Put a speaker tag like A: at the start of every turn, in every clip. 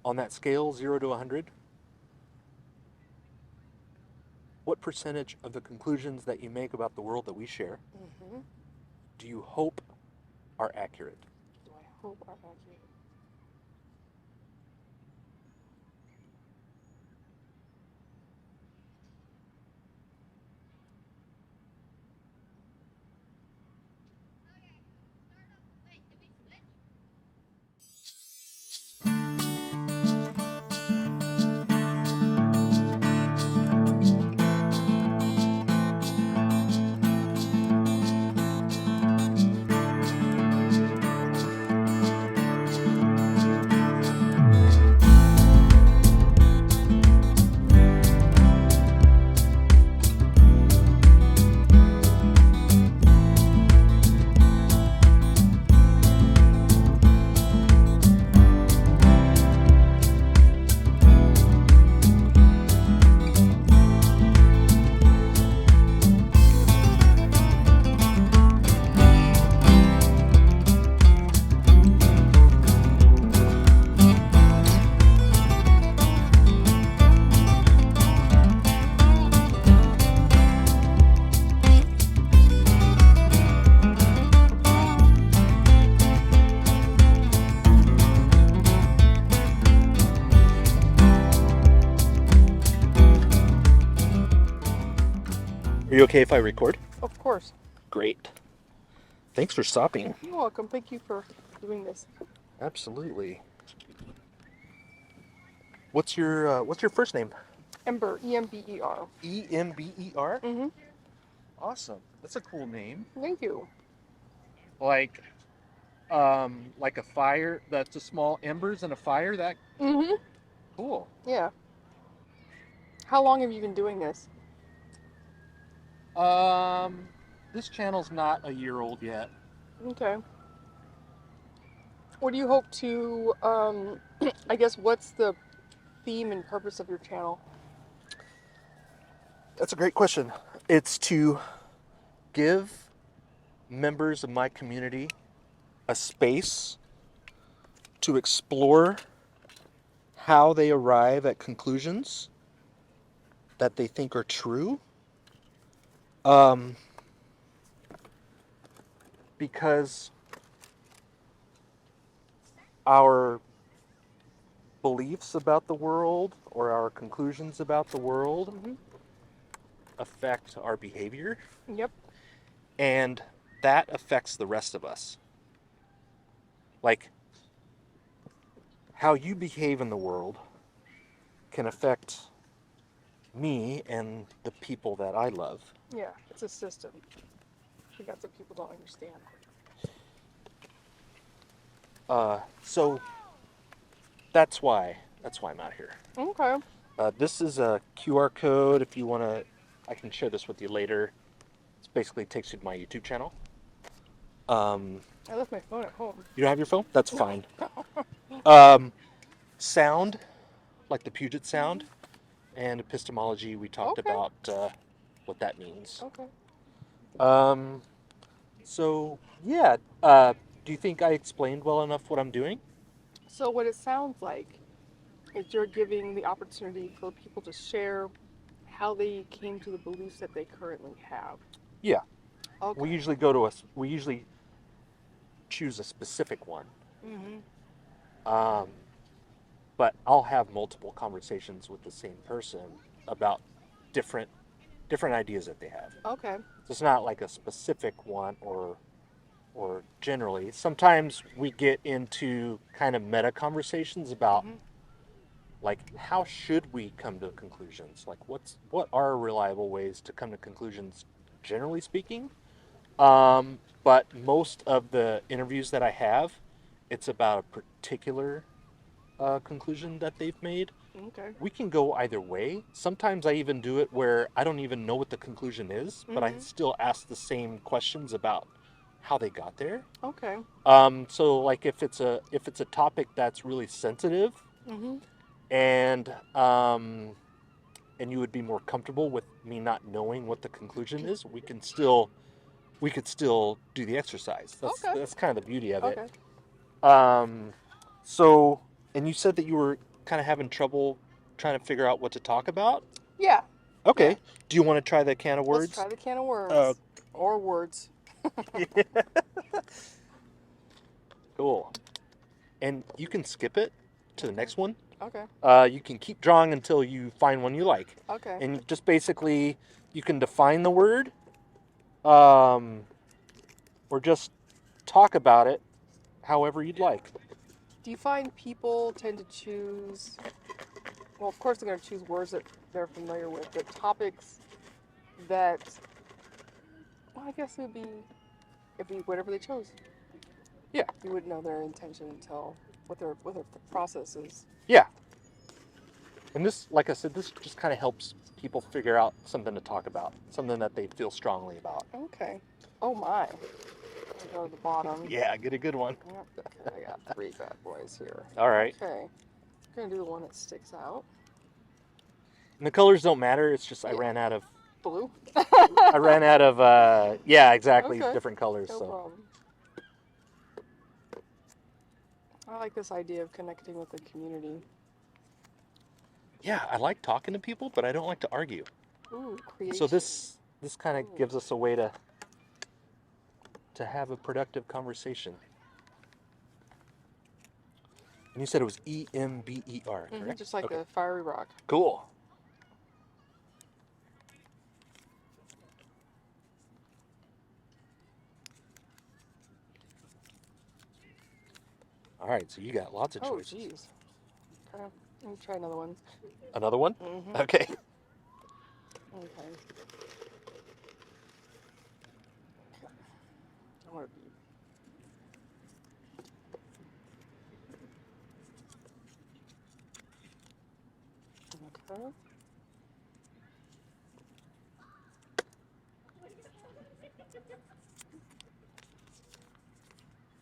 A: On that scale, 0 to 100, what percentage of the conclusions that you make about the world that we share
B: Mm-hmm.
A: do you hope are accurate?
B: Do I hope are accurate?
A: Are you okay if I record?
B: Of course.
A: Great. Thanks for stopping.
B: You're welcome. Thank you for doing this.
A: Absolutely. What's your first name?
B: Ember, E-M-B-E-R.
A: E-M-B-E-R?
B: Mm-hmm.
A: Awesome. That's a cool name.
B: Thank you.
A: Like a fire, that's a small embers in a fire, that
B: Mm-hmm.
A: cool.
B: Yeah. How long have you been doing this?
A: This channel's not a year old yet.
B: Okay. What do you hope to, I guess, what's the theme and purpose of your channel?
A: That's a great question. It's to give members of my community a space to explore how they arrive at conclusions that they think are true. Because our beliefs about the world or our conclusions about the world
B: Mm-hmm.
A: affect our behavior,
B: Yep.
A: and that affects the rest of us. Like, how you behave in the world can affect me and the people that I love.
B: Yeah, it's a system. I think that's what people don't understand.
A: So that's why I'm out here.
B: Okay.
A: This is a QR code. If you want to, I can share this with you later. It basically takes you to my YouTube channel.
B: I left my phone at home.
A: You don't have your phone? That's fine. Sound, like the Puget Sound, and epistemology. We talked
B: Okay.
A: about what that means.
B: Okay.
A: So yeah. Do you think I explained well enough what I'm doing?
B: So what it sounds like is you're giving the opportunity for people to share how they came to the beliefs that they currently have.
A: Yeah.
B: Okay.
A: We usually choose a specific one.
B: Mm-hmm.
A: But I'll have multiple conversations with the same person about different ideas that they have.
B: Okay.
A: So it's not like a specific one or generally. Sometimes we get into kind of meta conversations about
B: Mm-hmm.
A: like how should we come to conclusions? Like what are reliable ways to come to conclusions generally speaking? But most of the interviews that I have, it's about a particular conclusion that they've made.
B: Okay.
A: We can go either way. Sometimes I even do it where I don't even know what the conclusion is, but I
B: Mhm.
A: still ask the same questions about how they got there.
B: Okay.
A: So like if it's a topic that's really sensitive
B: Mm-hmm.
A: and you would be more comfortable with me not knowing what the conclusion is, we could still do the exercise.
B: Okay.
A: That's kind of the beauty of it.
B: Okay.
A: So, and you said that you were kind of having trouble trying to figure out what to talk about?
B: Yeah.
A: Okay.
B: Yeah.
A: Do you want to try the can of
B: Let's
A: words?
B: try the can of worms.
A: Uh,
B: Or words.
A: Cool. And you can skip it to the next one.
B: Okay.
A: You can keep drawing until you find one you like.
B: Okay.
A: And just basically, you can define the word, or just talk about it however you'd like.
B: Do you find people tend to choose, well, of course they're going to choose words that they're familiar with, but topics that, well, I guess it would be, if we, whatever they chose.
A: Yeah.
B: You wouldn't know their intention until what their process is.
A: Yeah. And this, like I said, this just kind of helps people figure out something to talk about, something that they feel strongly about.
B: Okay. Oh my. I'll go to the bottom.
A: Yeah, get a good one.
B: Yep. Okay, I got 3 bad boys here.
A: All right.
B: Okay. I'm going to do the one that sticks out.
A: And the colors don't matter. It's just I
B: Yeah.
A: ran out of.
B: Blue?
A: I ran out of. Yeah, exactly.
B: Okay.
A: Different colors.
B: No
A: So.
B: problem. I like this idea of connecting with the community.
A: Yeah, I like talking to people, but I don't like to argue.
B: Ooh, creation.
A: So this kind of gives us a way to have a productive conversation. And you said it was EMBER, correct?
B: Just like
A: Okay.
B: a fiery rock.
A: Cool. All right, so you got lots of
B: Oh,
A: choices.
B: jeez. Okay, let me try another one.
A: Another one?
B: Mm-hmm.
A: Okay.
B: Okay. I want to be. Okay.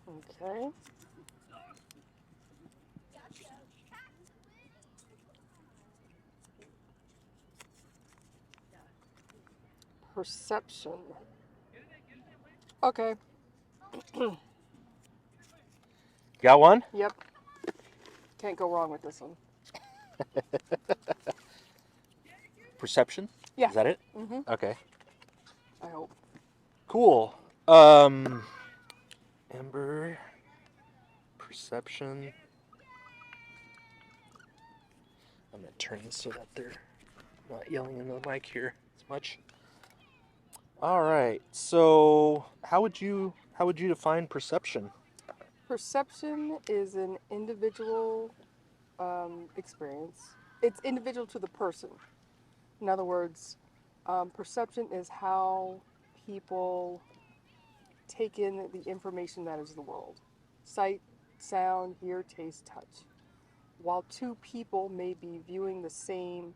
B: Okay. Perception. Okay.
A: Got one?
B: Yep. Can't go wrong with this one.
A: Perception?
B: Yeah.
A: Is that it?
B: Mm-hmm.
A: Okay.
B: I hope.
A: Cool. Ember. Perception. I'm going to turn this so that they're not yelling into the mic here as much. All right. So, how would you define perception?
B: Perception is an individual experience. It's individual to the person. In other words, perception is how people take in the information that is the world. Sight, sound, hear, taste, touch. While two people may be viewing the same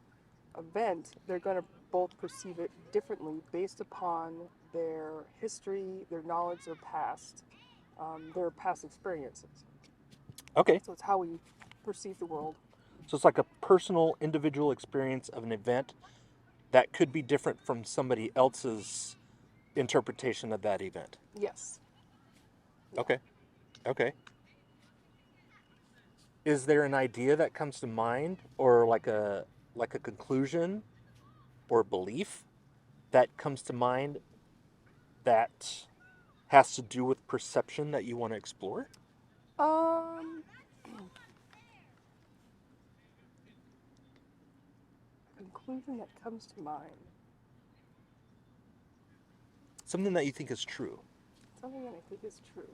B: event, they're going to both perceive it differently based upon their history, their knowledge, their past experiences.
A: Okay.
B: So it's how we perceive the world.
A: So it's like a personal, individual experience of an event that could be different from somebody else's interpretation of that event.
B: Yes.
A: Okay. Okay. Is there an idea that comes to mind, or like a conclusion or belief that comes to mind that has to do with perception that you want to explore?
B: Conclusion that comes to mind.
A: Something that you think is true.
B: Something that I think is true.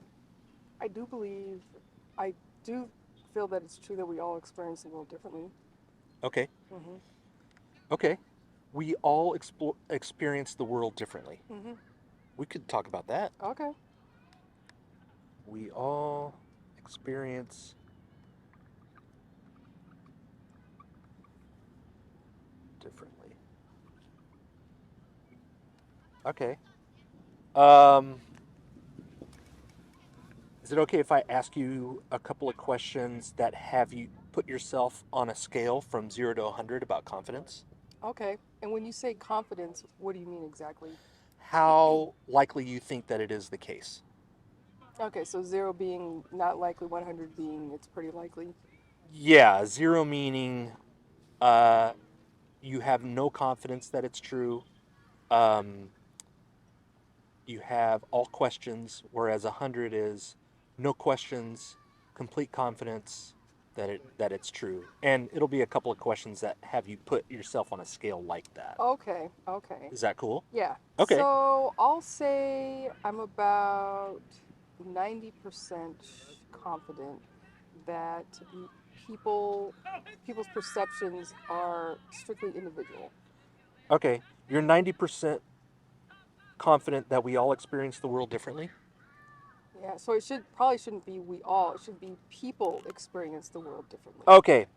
B: I do feel that it's true that we all experience the world differently.
A: Okay.
B: Mm-hmm.
A: Okay. We all experience the world differently.
B: Mm-hmm.
A: We could talk about that.
B: Okay.
A: We all experience differently. Okay. Is it okay if I ask you a couple of questions that have you put yourself on a scale from 0 to 100 about confidence?
B: Okay. And when you say confidence, what do you mean exactly?
A: How likely you think that it is the case?
B: Okay, so 0 being not likely, 100 being it's pretty likely.
A: Yeah, zero meaning uh, you have no confidence that it's true. Um, you have all questions, whereas 100 is no questions, complete confidence that it's true. And it'll be a couple of questions that have you put yourself on a scale like that.
B: Okay, okay.
A: Is that cool?
B: Yeah.
A: Okay.
B: So I'll say I'm about 90% confident that people people's perceptions are strictly individual.
A: Okay. You're 90% confident that we all experience the world differently?
B: Yeah, so it probably shouldn't be we all. It should be people experience the world differently.
A: Okay.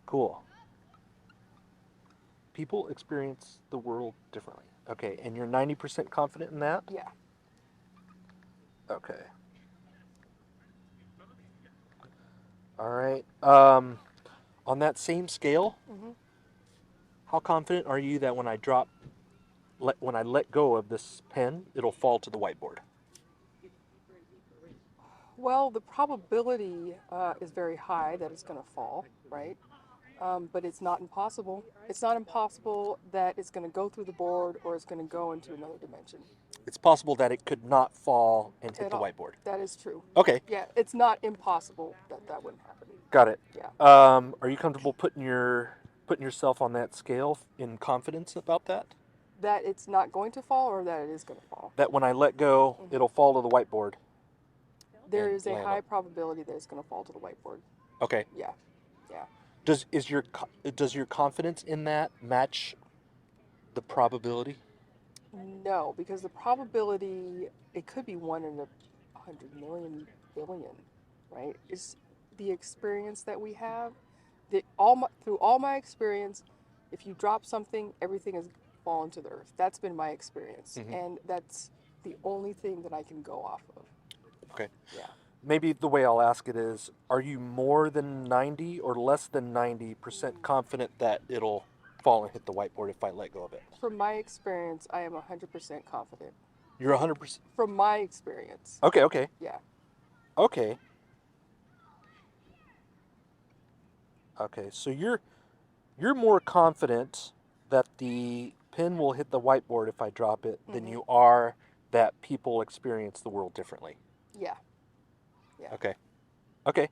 A: Cool. People experience the world differently. Okay. And you're 90% confident in that?
B: Yeah.
A: Okay. All right. On that same scale,
B: Hmm.
A: how confident are you that when I let go of this pen, it'll fall to the whiteboard?
B: Well, the probability is very high that it's going to fall, right? But it's not impossible. It's not impossible that it's going to go through the board or it's going to go into another dimension
A: It's possible that it could not fall and hit
B: at
A: the
B: all.
A: whiteboard.
B: That is true.
A: Okay,
B: Yeah, it's not impossible that that wouldn't happen.
A: got it.
B: Yeah.
A: Are you comfortable putting yourself on that scale in confidence about that?
B: That it's not going to fall or that it is going to fall.
A: That when I let go,
B: Mhm.
A: it'll fall to the whiteboard.
B: There
A: And
B: is a
A: land
B: high
A: on.
B: probability that it's going to fall to the whiteboard.
A: Okay.
B: Yeah. Yeah.
A: Does your confidence in that match the probability?
B: No, because the probability, it could be 1 in 100 million billion, right? It's the experience that we have. Through all my experience, if you drop something, everything has fallen to the earth. That's been my experience,
A: Mhm.
B: and that's the only thing that I can go off of.
A: Okay.
B: Yeah.
A: Maybe the way I'll ask it is, are you more than 90 or less than 90% confident that it'll fall and hit the whiteboard if I let go of it?
B: From my experience, I am 100% confident.
A: You're 100%.
B: From my experience.
A: Okay, okay.
B: Yeah.
A: Okay. Okay. So you're more confident that the pin will hit the whiteboard if I drop it than
B: Mhm.
A: you are that people experience the world differently.
B: Yeah. Yeah.
A: Okay. Okay.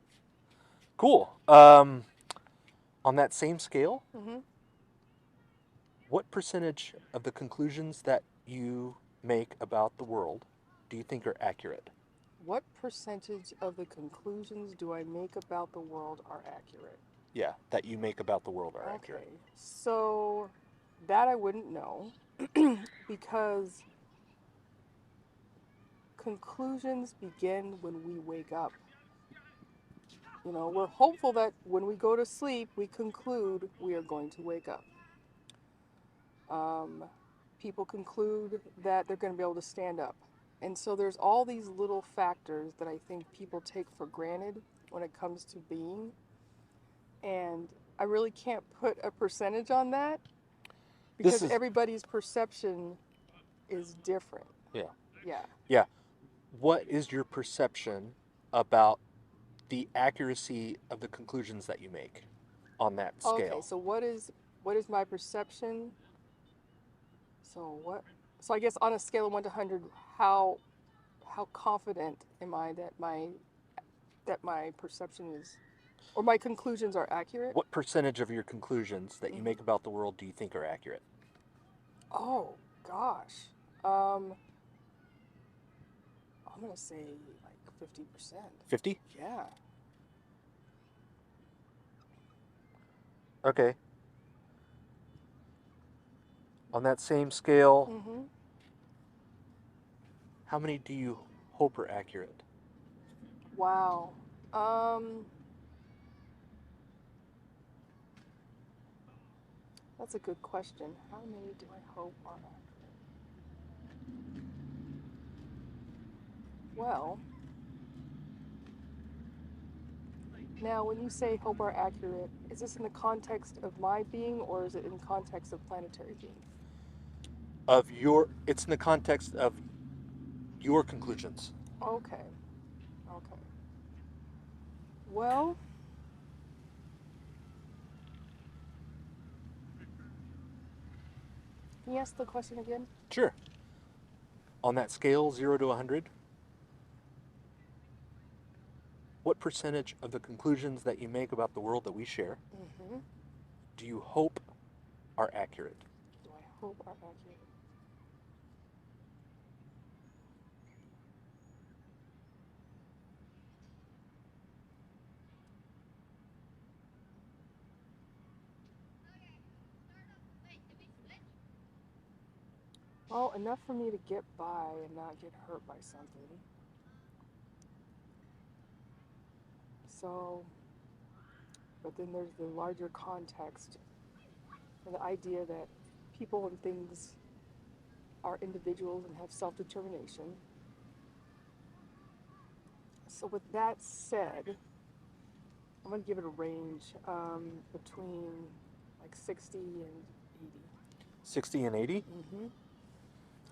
A: Cool. On that same scale,
B: Mhm.
A: what percentage of the conclusions that you make about the world do you think are accurate?
B: What percentage of the conclusions do I make about the world are accurate?
A: Yeah, that you make about the world are accurate.
B: Okay, so that I wouldn't know because conclusions begin when we wake up. You know, we're hopeful that when we go to sleep, we conclude we are going to wake up. Um, People conclude that they're going to be able to stand up. And so there's all these little factors that I think people take for granted when it comes to being. And I really can't put a percentage on that
A: This
B: because
A: is
B: everybody's perception is different.
A: yeah.
B: Yeah.
A: Yeah. What is your perception about the accuracy of the conclusions that you make on that
B: Okay,
A: scale?
B: so what is my perception? So what so I guess on a scale of 1 to 100, how confident am I that my perception is or my conclusions are accurate?
A: What percentage of your conclusions that you
B: Mhm.
A: make about the world do you think are accurate?
B: Oh gosh. Um I'm going to say like 50%.
A: 50?
B: Yeah.
A: Okay. On that same scale,
B: Mhm.
A: how many do you hope are accurate?
B: Wow. Um that's a good question. How many do I hope are accurate? Well, now when you say hope are accurate, is this in the context of my being or is it in context of planetary being?
A: It's in the context of your conclusions.
B: Okay. Okay. Well, Can you ask the question again?
A: Sure. On that scale, 0 to 100, what percentage of the conclusions that you make about the world that we share
B: Mm-hmm.
A: do you hope are accurate?
B: Do I hope are accurate? Well, enough for me to get by and not get hurt by something. So, but then there's the larger context and the idea that people and things are individuals and have self-determination. So, with that said, I'm going to give it a range between like 60 and 80.
A: 60 and 80?
B: Mm-hmm.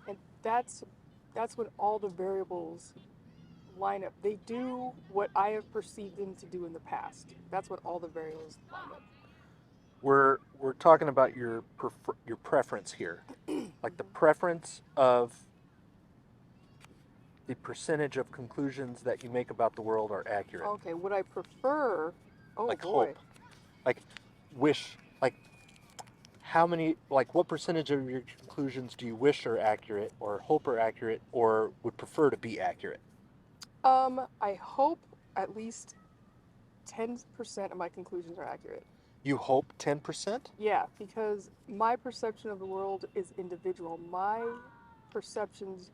B: And that's when all the variables line up. They do what I have perceived them to do in the past. That's what all the variables line up.
A: We're talking about your preference here, like the preference of the percentage of conclusions that you make about the world are accurate.
B: Okay, would I prefer? Oh
A: Like
B: boy.
A: hope, like wish, like how many, like what percentage of your conclusions do you wish are accurate, or hope are accurate, or would prefer to be accurate?
B: I hope at least 10% of my conclusions are accurate.
A: You hope 10%?
B: Yeah, because my perception of the world is individual. My perceptions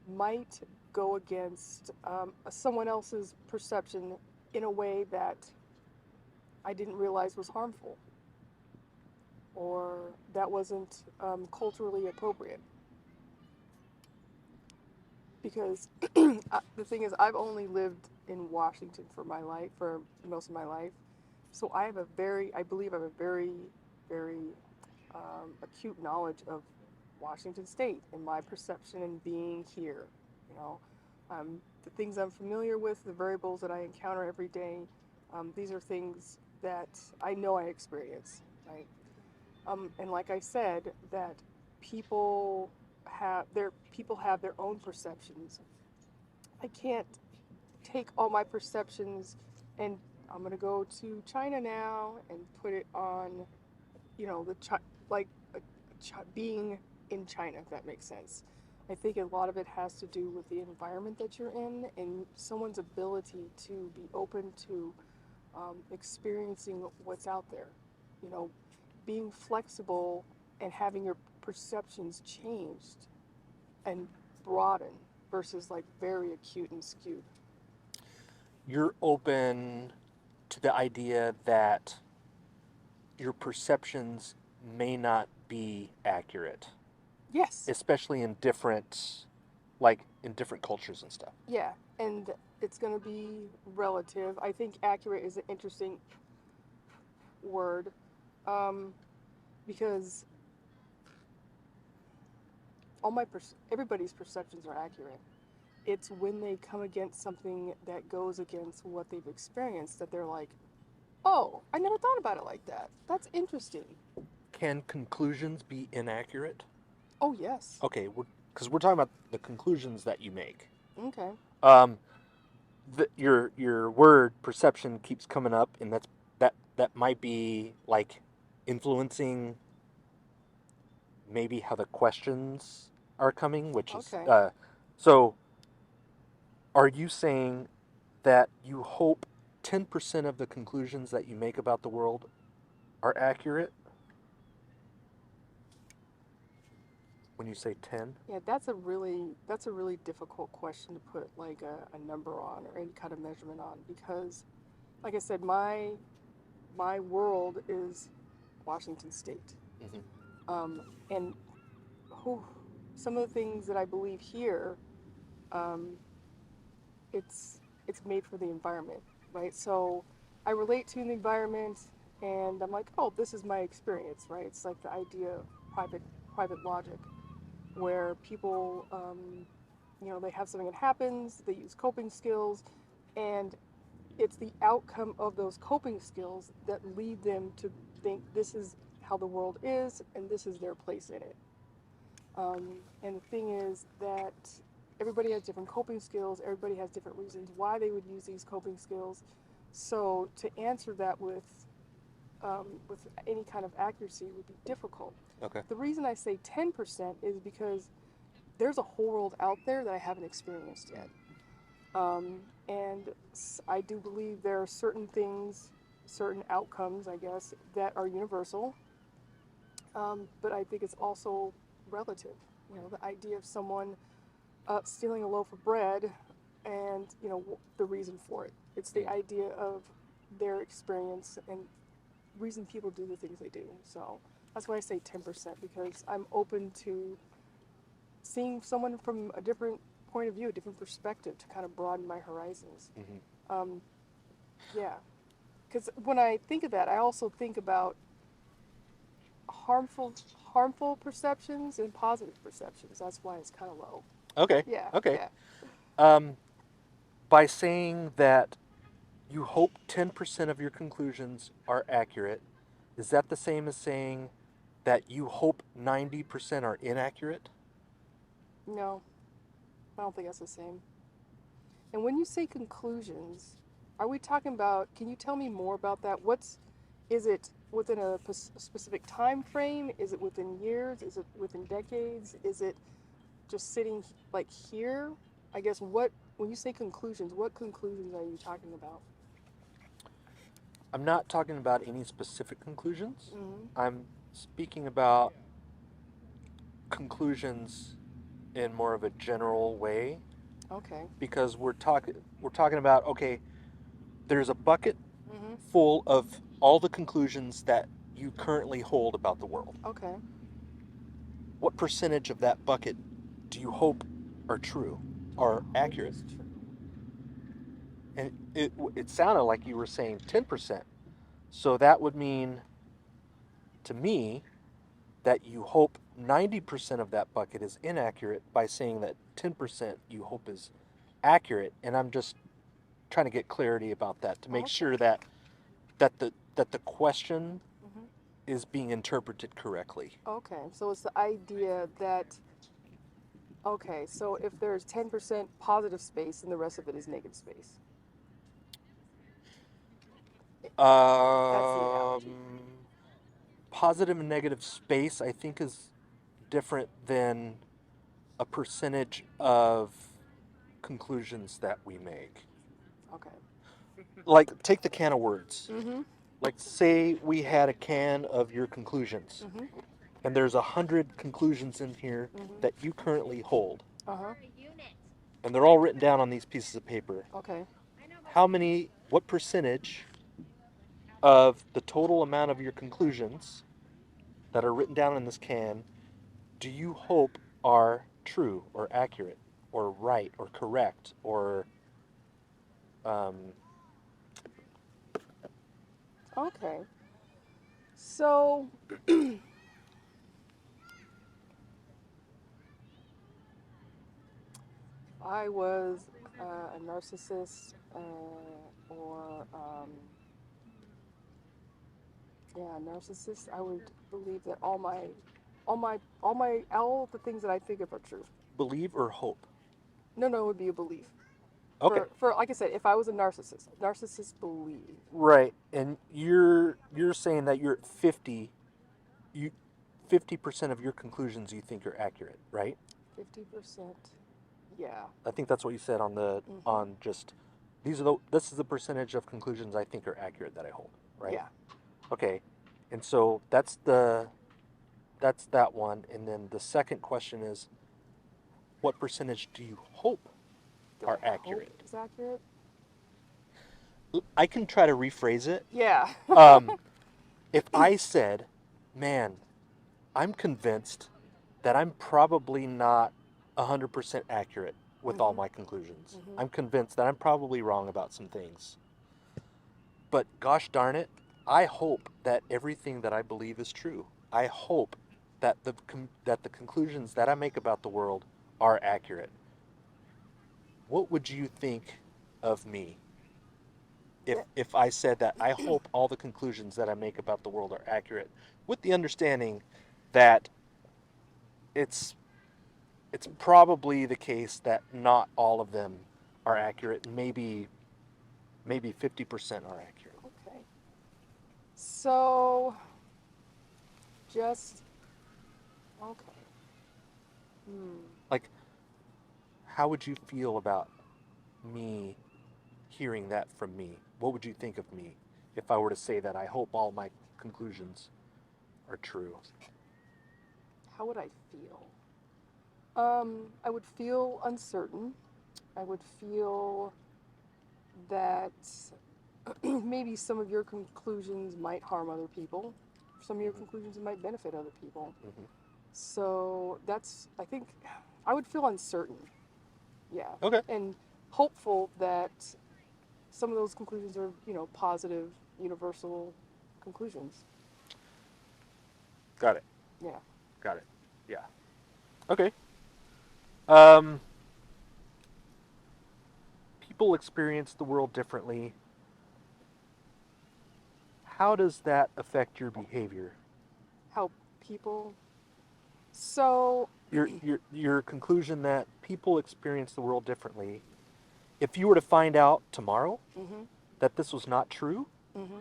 B: might go against someone else's perception in a way that I didn't realize was harmful or that wasn't culturally appropriate. Because the thing is, I've only lived in Washington for my life, for most of my life. So I believe I have a very, very acute knowledge of Washington State and my perception and being here. You know, the things I'm familiar with, the variables that I encounter every day, these are things that I know I experience, right? And like I said, that people have their own perceptions. I can't take all my perceptions and I'm gonna go to China now and put it on, like being in China, if that makes sense. I think a lot of it has to do with the environment that you're in and someone's ability to be open to experiencing what's out there. You know, being flexible and having your perceptions changed and broaden versus like very acute and skewed.
A: You're open to the idea that your perceptions may not be accurate,
B: Yes.
A: especially in different, like in different cultures and stuff.
B: Yeah. And it's going to be relative. I think accurate is an interesting word um, because everybody's perceptions are accurate. It's when they come against something that goes against what they've experienced that they're like, oh, I never thought about it like that. That's interesting.
A: Can conclusions be inaccurate?
B: Oh, yes.
A: Okay, because we're talking about the conclusions that you make.
B: Okay.
A: Um, your word perception keeps coming up, and that might be like influencing maybe how the questions are coming, which is
B: Okay.
A: so. Are you saying that you hope 10% of the conclusions that you make about the world are accurate? When you say 10?
B: Yeah, that's a really difficult question to put like a number on or any kind of measurement on because, like I said, my world is Washington State,
A: Mm-hmm.
B: and whew, some of the things that I believe here, um, it's made for the environment, right? So I relate to the environment, and I'm like, oh, this is my experience, right? It's like the idea of private logic, where people, they have something that happens, they use coping skills, and it's the outcome of those coping skills that lead them to think this is how the world is and this is their place in it. And the thing is that everybody has different coping skills. Everybody has different reasons why they would use these coping skills. So to answer that with any kind of accuracy would be difficult.
A: Okay.
B: The reason I say 10% is because there's a whole world out there that I haven't experienced yet. And I do believe there are certain things, certain outcomes, I guess, that are universal. But I think it's also relative. You know, the idea of someone stealing a loaf of bread and, you know, the reason for it. It's the idea of their experience and reason people do the things they do. So that's why I say 10% because I'm open to seeing someone from a different point of view, a different perspective to kind of broaden my horizons.
A: Mm-hmm.
B: Yeah, because when I think of that, I also think about harmful harmful perceptions and positive perceptions. That's why it's kind of low.
A: Okay.
B: Yeah,
A: Okay.
B: yeah.
A: Um, by saying that you hope 10% of your conclusions are accurate, is that the same as saying that you hope 90% are inaccurate?
B: No, I don't think that's the same. And when you say conclusions, are we talking about? Can you tell me more about that? Is it within a specific time frame? Is it within years? Is it within decades? Is it just sitting like here? I guess when you say conclusions, what conclusions are you talking about?
A: I'm not talking about any specific conclusions.
B: Mm-hmm.
A: I'm speaking about conclusions in more of a general way
B: Okay.
A: because we're talking about, okay, there's a bucket
B: Mm-hmm.
A: full of all the conclusions that you currently hold about the world.
B: Okay.
A: What percentage of that bucket do you hope are true, are
B: Hope
A: accurate?
B: is true.
A: And it sounded like you were saying 10%. So that would mean to me that you hope 90% of that bucket is inaccurate by saying that 10% you hope is accurate. And I'm just trying to get clarity about that to make
B: Okay.
A: sure that the question
B: Mm-hmm.
A: is being interpreted correctly.
B: Okay. So it's the idea that okay. So if there's 10% positive space, and the rest of it is negative space. That's the analogy.
A: Um, Positive and negative space, I think, is different than a percentage of conclusions that we make.
B: Okay.
A: Like, take the can of words.
B: Mm-hmm.
A: Like, say we had a can of your conclusions,
B: Mm-hmm.
A: and there's 100 conclusions in here
B: Mm-hmm.
A: that you currently hold,
B: Uh-huh.
A: and they're all written down on these pieces of paper.
B: Okay.
A: What percentage of the total amount of your conclusions that are written down in this can do you hope are true or accurate or right or correct or um,
B: Okay. So I was a narcissist, or yeah, a narcissist. I would believe that all of the things that I think of are true.
A: believe or hope?
B: No, no, it would be a belief.
A: Okay,
B: For like I said, if I was a narcissist, narcissists believe.
A: right. And you're saying that you're at 50, you 50% of your conclusions you think are accurate, right?
B: 50%. Yeah.
A: I think that's what you said
B: Mm-hmm.
A: on just this is the percentage of conclusions I think are accurate that I hold, right?
B: Yeah.
A: Okay. And so that's that one. And then the second question is, what percentage do you hope
B: Do I
A: are
B: hope
A: accurate?
B: it's accurate?
A: I can try to rephrase it.
B: Yeah.
A: Um, if I said, man, I'm convinced that I'm probably not 100% accurate with all
B: Mm-hmm.
A: my conclusions.
B: Mm-hmm.
A: I'm convinced that I'm probably wrong about some things. But gosh darn it, I hope that everything that I believe is true. I hope that the conclusions that I make about the world are accurate. What would you think of me if
B: Yeah.
A: if I said that I hope all the conclusions that I make about the world are accurate, with the understanding that it's it's probably the case that not all of them are accurate. Maybe 50% are accurate.
B: Okay. So, just okay. Hmm.
A: Like, how would you feel about me hearing that from me? What would you think of me if I were to say that I hope all my conclusions are true?
B: How would I feel? I would feel uncertain. I would feel that maybe some of your conclusions might harm other people. Some of your conclusions might benefit other people.
A: Mm-hmm.
B: So that's, I think, I would feel uncertain. Yeah.
A: Okay.
B: And hopeful that some of those conclusions are, positive, universal conclusions.
A: Got it.
B: Yeah.
A: Got it. Yeah. Okay. Um, People experience the world differently. How does that affect your behavior?
B: How people. So.
A: Your conclusion that people experience the world differently. If you were to find out tomorrow
B: Mm-hmm.
A: that this was not true,
B: Mm-hmm.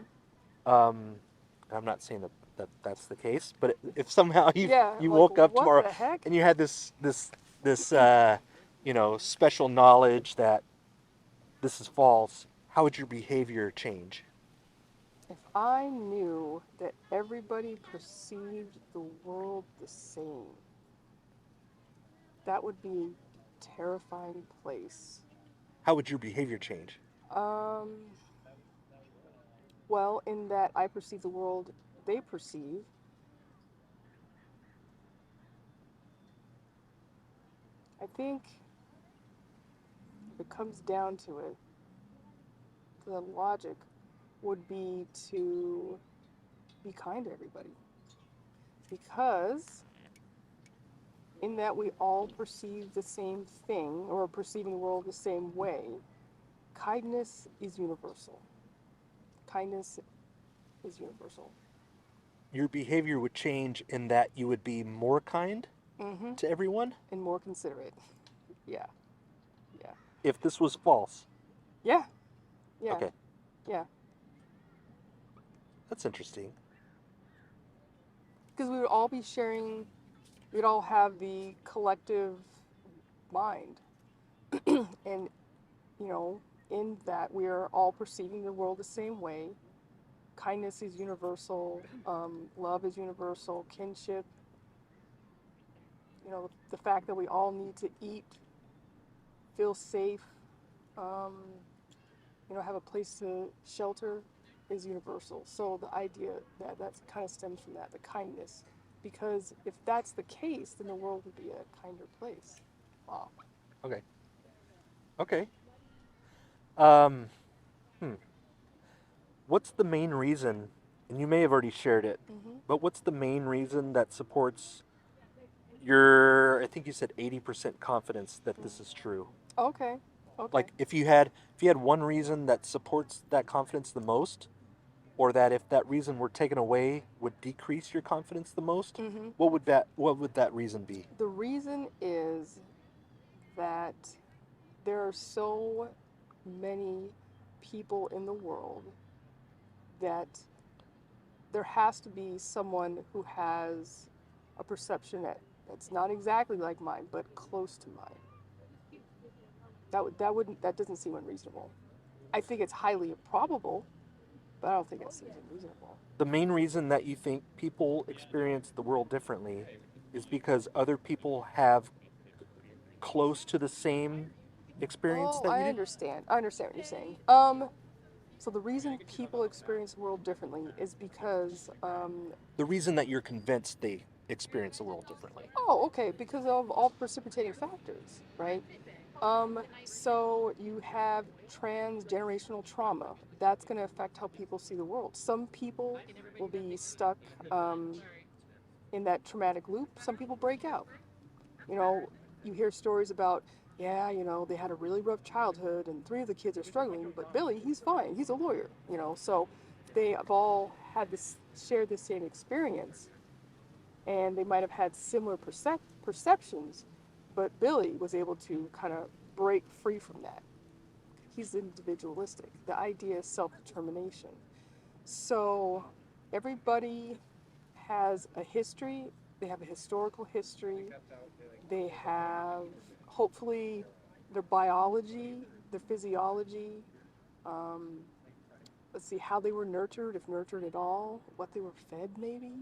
A: I'm not saying that that's the case, but if somehow
B: Yeah.
A: you
B: Like,
A: woke up
B: what
A: tomorrow
B: the heck?
A: and you had this special knowledge that this is false, how would your behavior change?
B: If I knew that everybody perceived the world the same, that would be a terrifying place.
A: How would your behavior change?
B: Um, well, in that I perceive the world they perceive, I think if it comes down to it, the logic would be to be kind to everybody. Because in that we all perceive the same thing or are perceiving the world the same way, kindness is universal. Kindness is universal.
A: Your behavior would change in that you would be more kind
B: Mm-hmm.
A: to everyone
B: And more considerate. Yeah. Yeah.
A: if this was false.
B: Yeah. Yeah.
A: Okay,
B: Yeah.
A: that's interesting.
B: Because we would all be sharing, we'd all have the collective mind. And, in that we are all perceiving the world the same way. Kindness is universal. Love is universal. Kinship. The fact that we all need to eat, feel safe, um, have a place to shelter is universal. So the idea that kind of stems from that, the kindness. Because if that's the case, then the world would be a kinder place.
A: Wow. Okay. Okay. Um, hmm. What's the main reason, and you may have already shared it,
B: Mm-hmm.
A: but what's the main reason that supports I think you said 80% confidence that this is true?
B: Okay. Okay.
A: Like if you had one reason that supports that confidence the most, or that if that reason were taken away would decrease your confidence the most,
B: Mm-hmm.
A: what would that reason be?
B: The reason is that there are so many people in the world that there has to be someone who has a perception that's not exactly like mine, but close to mine. That doesn't seem unreasonable. I think it's highly improbable, but I don't think it seems unreasonable.
A: The main reason that you think people experience the world differently is because other people have close to the same experience
B: Oh,
A: that you
B: I
A: do?
B: understand. I understand what you're saying. So the reason people experience the world differently is because,
A: The reason that you're convinced they experience the world differently.
B: okay, because of all the precipitating factors, right? So you have transgenerational trauma. That's going to affect how people see the world. Some people will be stuck in that traumatic loop. Some people break out. You know, you hear stories about, yeah, they had a really rough childhood and 3 of the kids are struggling, but Billy, he's fine. He's a lawyer, So they have all shared the same experience, and they might have had similar perceptions, But Billy was able to kind of break free from that. He's individualistic. The idea is self-determination. So everybody has a history. They have a historical history. They have, hopefully, their biology, their physiology. Um, let's see, how they were nurtured, if nurtured at all, what they were fed, maybe,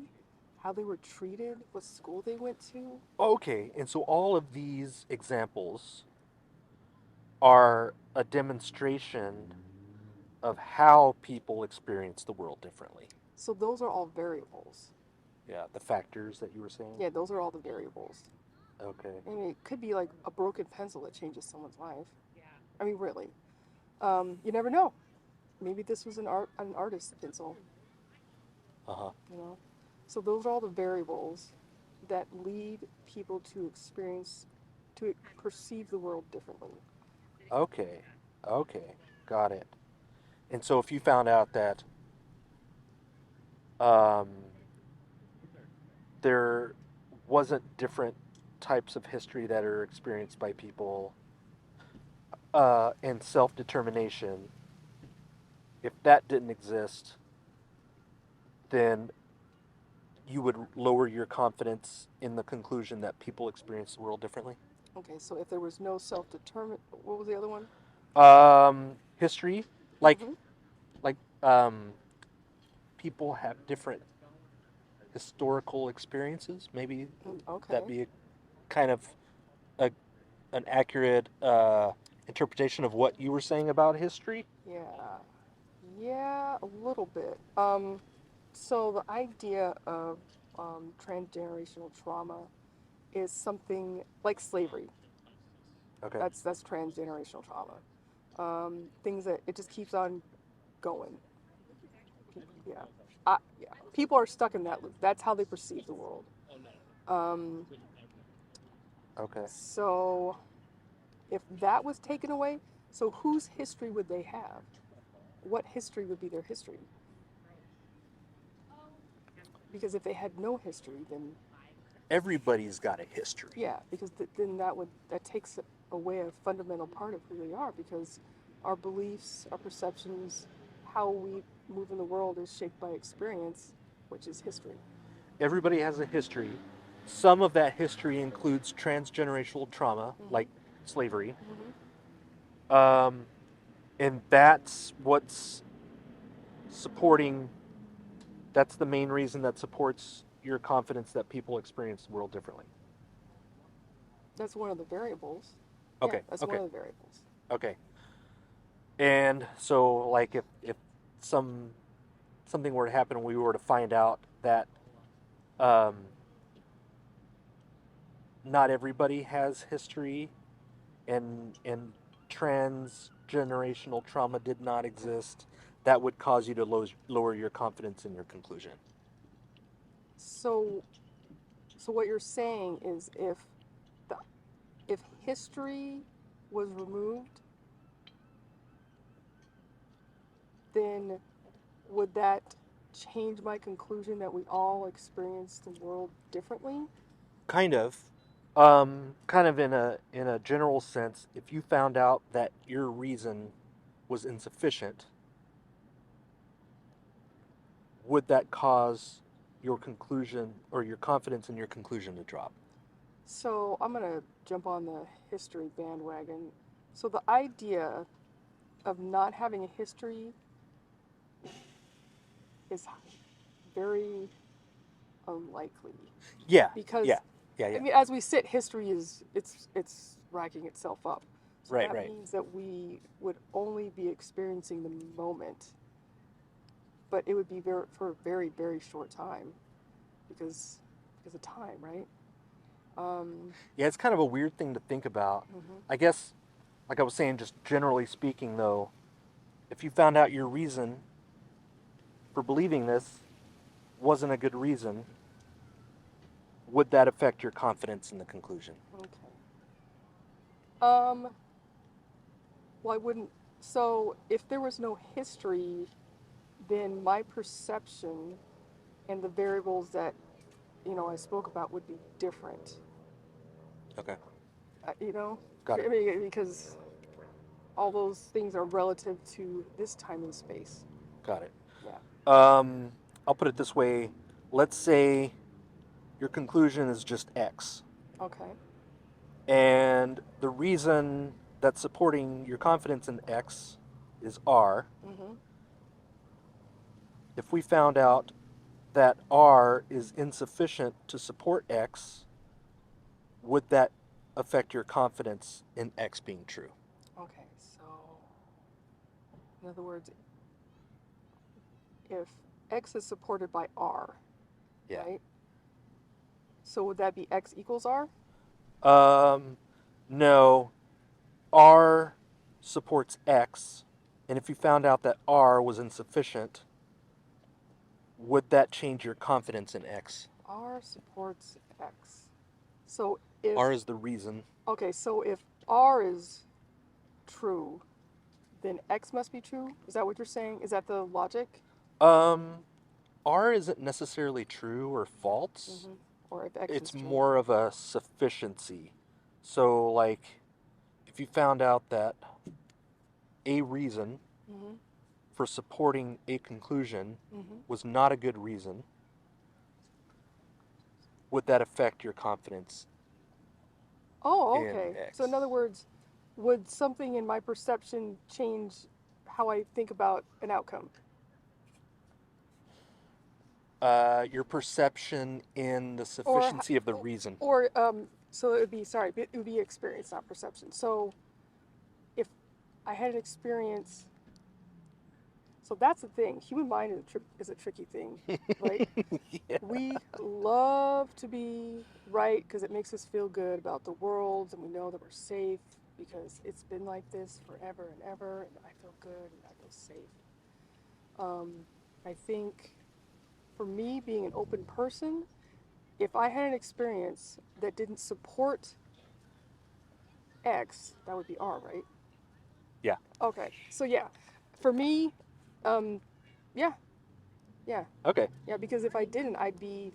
B: how they were treated, what school they went to.
A: Okay, and so all of these examples are a demonstration of how people experience the world differently.
B: So those are all variables.
A: Yeah, the factors that you were saying.
B: Yeah, those are all the variables.
A: Okay.
B: I mean, it could be like a broken pencil that changes someone's life. I mean, really. You never know. Maybe this was an artist's pencil.
A: Uh huh.
B: You know. So those are all the variables that lead people to experience, to perceive the world differently.
A: Okay. Okay. Got it. And so if you found out that um, there wasn't different types of history that are experienced by people and self determination, if that didn't exist, then you would lower your confidence in the conclusion that people experience the world differently.
B: Okay, so if there was no self-determined, what was the other one?
A: History, like
B: Mm-hmm.
A: like people have different historical experiences. Maybe that
B: Okay.
A: be a kind of a, an accurate interpretation of what you were saying about history.
B: Yeah. Yeah, a little bit. So the idea of transgenerational trauma is something like slavery.
A: Okay.
B: That's transgenerational trauma. Things that it just keeps on going. Yeah. Yeah. People are stuck in that loop. That's how they perceive the world. Um,
A: Okay.
B: so if that was taken away, so whose history would they have? What history would be their history? Because if they had no history, then
A: Everybody's got a history.
B: yeah, because then that takes away a fundamental part of who they are. Because our beliefs, our perceptions, how we move in the world is shaped by experience, which is history.
A: Everybody has a history. Some of that history includes transgenerational trauma,
B: Mm-hmm.
A: like slavery.
B: Mm-hmm.
A: Um, and that's what's supporting, that's the main reason that supports your confidence that people experience the world differently.
B: That's one of the variables. Yeah,
A: Okay,
B: that's one
A: okay,
B: of the variables.
A: okay. And so, like, if some something were to happen and we were to find out that um, not everybody has history and transgenerational trauma did not exist, that would cause you to lower your confidence in your conclusion.
B: So, so what you're saying is the if history was removed, then would that change my conclusion that we all experience the world differently?
A: Kind of. Kind of in a general sense, if you found out that your reason was insufficient, would that cause your conclusion or your confidence in your conclusion to drop?
B: So I'm gonna jump on the history bandwagon. So the idea of not having a history is very unlikely
A: Yeah, yeah,
B: because
A: yeah,
B: I
A: yeah.
B: mean, as we sit, history is it's racking itself up. So
A: Right,
B: that
A: right.
B: means that we would only be experiencing the moment, but it would be for a very very short time because of time, right? Um,
A: Yeah, it's kind of a weird thing to think about.
B: mhm.
A: I guess, like I was saying, just generally speaking, though, if you found out your reason for believing this wasn't a good reason, would that affect your confidence in the conclusion?
B: Okay. Um, well, I wouldn't. So if there was no history, then my perception and the variables that I spoke about would be different.
A: Okay.
B: You know,
A: Got
B: I
A: it.
B: mean, because all those things are relative to this time and space.
A: Got it.
B: Yeah.
A: I'll put it this way. Let's say your conclusion is just X.
B: Okay.
A: And the reason that's supporting your confidence in X is R.
B: Mm-hmm.
A: If we found out that R is insufficient to support X, would that affect your confidence in X being true?
B: Okay. So, in other words, if X is supported by R,
A: Yeah.
B: right? So would that be X equals R?
A: No. R supports X, and if you found out that R was insufficient, would that change your confidence in X?
B: R supports X. So if
A: R is the reason.
B: okay, so if R is true, then X must be true. Is that what you're saying? Is that the logic?
A: Um, R isn't necessarily true or false.
B: Mm-hmm. Or if X is
A: It's
B: true.
A: more of a sufficiency. So, like, if you found out that a reason
B: Mm-hmm.
A: for supporting a conclusion
B: Mm-hmm.
A: was not a good reason, would that affect your confidence
B: Oh,
A: in
B: okay. So in
A: X?
B: other words, would something in my perception change how I think about an outcome?
A: Your perception in the
B: Or
A: sufficiency of the reason.
B: so it would be sorry, it would be experience, not perception. So if I had an experience, so that's the thing. Human mind is a tricky thing, right?
A: Yeah.
B: We love to be right because it makes us feel good about the world, and we know that we're safe because it's been like this forever and ever, and I feel good and I feel safe. Um, I think for me, being an open person, if I had an experience that didn't support X, that would be R, right?
A: Yeah.
B: Okay, so yeah, for me, um, yeah, yeah,
A: Okay.
B: yeah, because if I didn't, I'd be,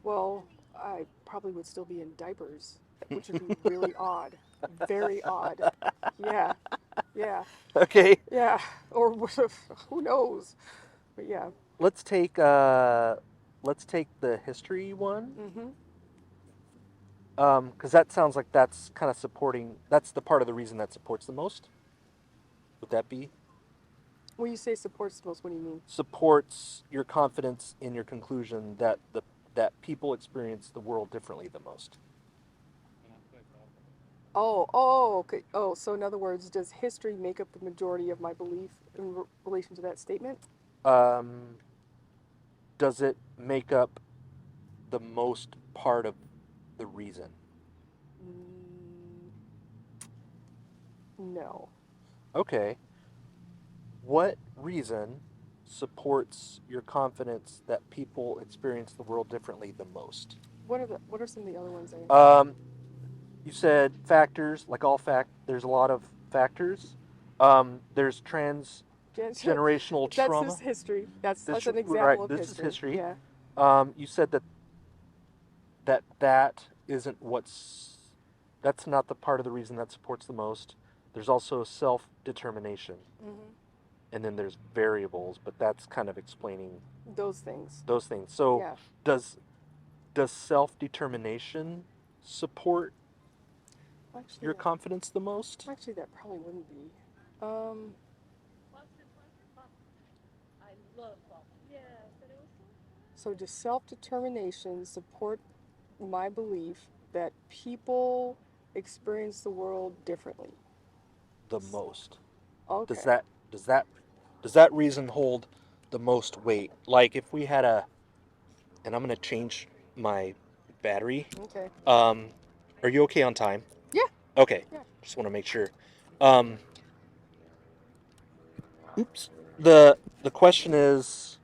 B: well, I probably would still be in diapers, which would be really odd, very odd. Yeah, yeah,
A: Okay.
B: yeah, or who knows? But yeah,
A: Let's take the history one.
B: mm-hmm.
A: Because that sounds like that's kind of supporting. That's the part of the reason that supports the most. Would that be
B: When you say supports most, what do you mean?
A: supports your confidence in your conclusion that that people experience the world differently the most?
B: Oh, okay. Oh, so in other words, does history make up the majority of my belief in relation to that statement?
A: Um, does it make up the most part of the reason?
B: Mm, no.
A: Okay. What reason supports your confidence that people experience the world differently the most?
B: What are some of the other ones there?
A: Um, you said factors, like all there's a lot of factors. There's transgenerational
B: That's
A: trauma.
B: just history. That's
A: This
B: an
A: right,
B: example of
A: this is
B: history.
A: history.
B: Yeah.
A: You said that isn't that's not the part of the reason that supports the most. There's also self-determination,
B: Mm-hmm.
A: and then there's variables, but that's kind of explaining
B: Those things.
A: those things. So
B: Yeah.
A: does does self-determination support
B: Actually,
A: your confidence the most?
B: that probably wouldn't be. Um. So does self-determination support my belief that people experience the world differently?
A: The most. Does
B: Okay.
A: that does that does that reason hold the most weight? Like if we had and I'm gonna change my battery.
B: Okay.
A: Um, are you okay on time?
B: Yeah.
A: Okay,
B: Yeah.
A: just want to make sure. Um, oops. The question is,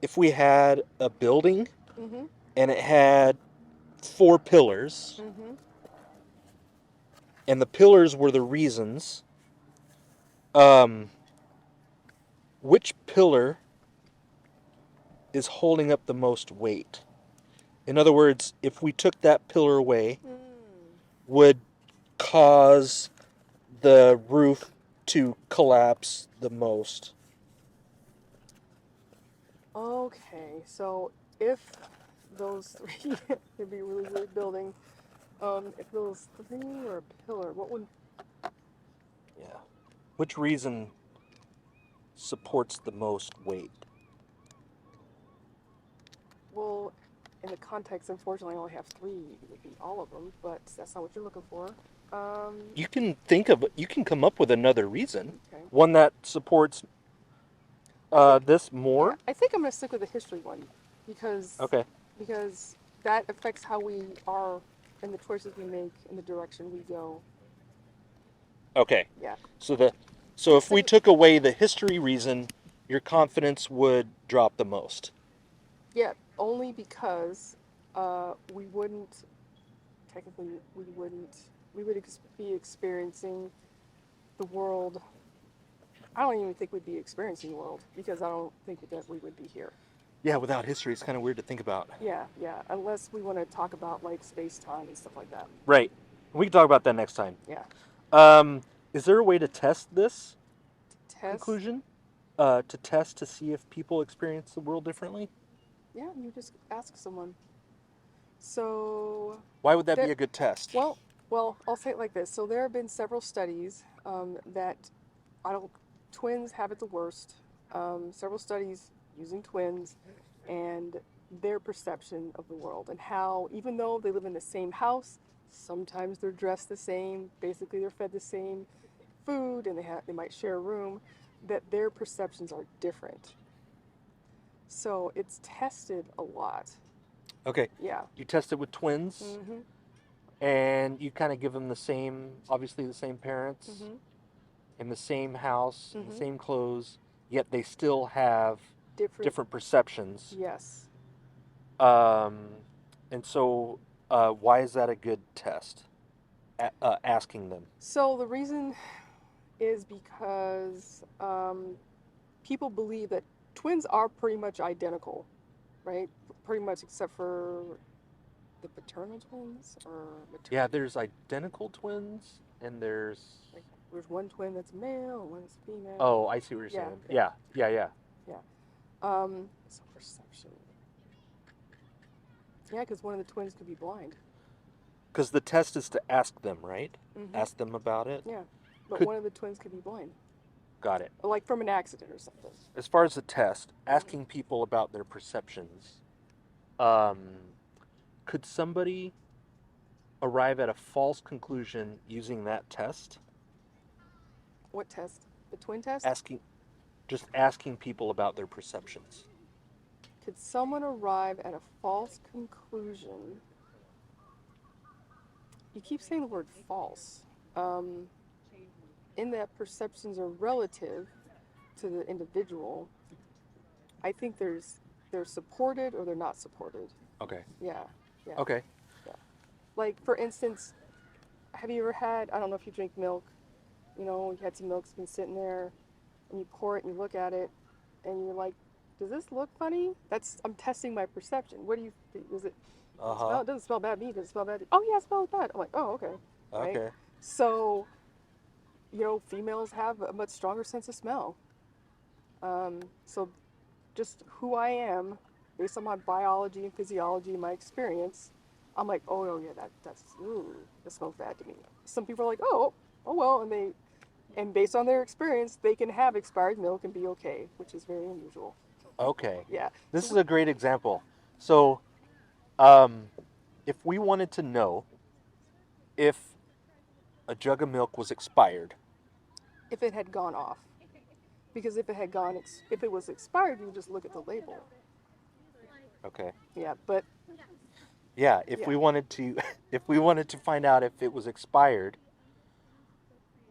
A: if we had a building
B: Mm-hmm.
A: and it had four pillars,
B: Mm-hmm.
A: and the pillars were the reasons, um, which pillar is holding up the most weight? In other words, if we took that pillar away,
B: Mm.
A: would cause the roof to collapse the most?
B: Okay, so if those three, it'd be a really weird building. If those three were a pillar, what would?
A: Yeah. Which reason supports the most weight?
B: Well, in the context, unfortunately, I only have three. It would be all of them, but that's not what you're looking for.
A: You can come up with another reason,
B: Okay.
A: one that supports
B: I think,
A: this
B: yeah,
A: more.
B: I think I'm gonna stick with the history one because
A: Okay.
B: because that affects how we are and the choices we make and the direction we go.
A: Okay.
B: Yeah.
A: So the so if we
B: Stick,
A: took away the history reason, your confidence would drop the most.
B: yeah, only because we wouldn't technically we wouldn't we would be experiencing the world. I don't even think we'd be experiencing the world because I don't think that we would be here.
A: Yeah, without history, it's kind of weird to think about.
B: Yeah, yeah. Unless we want to talk about like space time and stuff like that.
A: Right. We can talk about that next time.
B: Yeah.
A: Um, is there a way to test this
B: Test.
A: conclusion? To test to see if people experience the world differently?
B: Yeah, you just ask someone. So
A: Why would that
B: there.
A: be a good test?
B: Well, well, I'll say it like this. So there have been several studies that I don't. Twins have it the worst. Several studies using twins and their perception of the world and how even though they live in the same house, sometimes they're dressed the same. Basically, they're fed the same food and they might share a room. That their perceptions are different. So it's tested a lot.
A: Okay.
B: Yeah.
A: You test it with twins,
B: Mm-hmm.
A: and you kind of give them the same, obviously the same parents,
B: Mm-hmm.
A: in the same house, in the
B: Mm-hmm.
A: same clothes, yet they still have
B: Different.
A: different perceptions.
B: Yes.
A: Um, and so, why is that a good test? Asking them.
B: So the reason is because people believe that twins are pretty much identical, right? Pretty much except for the paternal twins or
A: Yeah, there's identical twins, and there's.
B: like there's one twin that's male and one's female.
A: Oh, I see what you're
B: Yeah,
A: saying.
B: yeah,
A: Yeah, yeah, yeah.
B: yeah. So perception. Yeah, because one of the twins could be blind.
A: Because the test is to ask them, right?
B: Mm-hmm.
A: Ask them about it.
B: Yeah, but
A: Could
B: one of the twins could be blind,
A: got it.
B: like from an accident or something.
A: As far as the test,
B: Mm-hmm.
A: asking people about their perceptions. Um, could somebody arrive at a false conclusion using that test?
B: What test? The twin test?
A: Asking, just asking people about their perceptions.
B: Could someone arrive at a false conclusion? You keep saying the word false. Um, in that perceptions are relative to the individual, I think they're supported or they're not supported.
A: Okay.
B: Yeah, yeah,
A: Okay.
B: yeah. Like for instance, have you ever had? I don't know if you drink milk. You know, you had some milk that's been sitting there, and you pour it and you look at it, and you're like, "Does this look funny?" I'm testing my perception. What do you? Is it?
A: Uh huh.
B: Smell? It doesn't smell bad to me. Does it smell bad? Oh yeah, it smells bad. I'm like, oh okay, right.
A: Okay.
B: So, females have a much stronger sense of smell. So just who I am, based on my biology and physiology and my experience, I'm like, oh yeah, that smells bad to me. Some people are like, oh well, and based on their experience, they can have expired milk and be okay, which is very unusual.
A: Okay.
B: Yeah.
A: This is
B: So
A: a great example. So, um, if we wanted to know if a jug of milk was expired,
B: if it had gone off, because if it was expired, you would just look at the label.
A: okay.
B: Yeah, but
A: Yeah, if
B: yeah.
A: we wanted to if we wanted to find out if it was expired,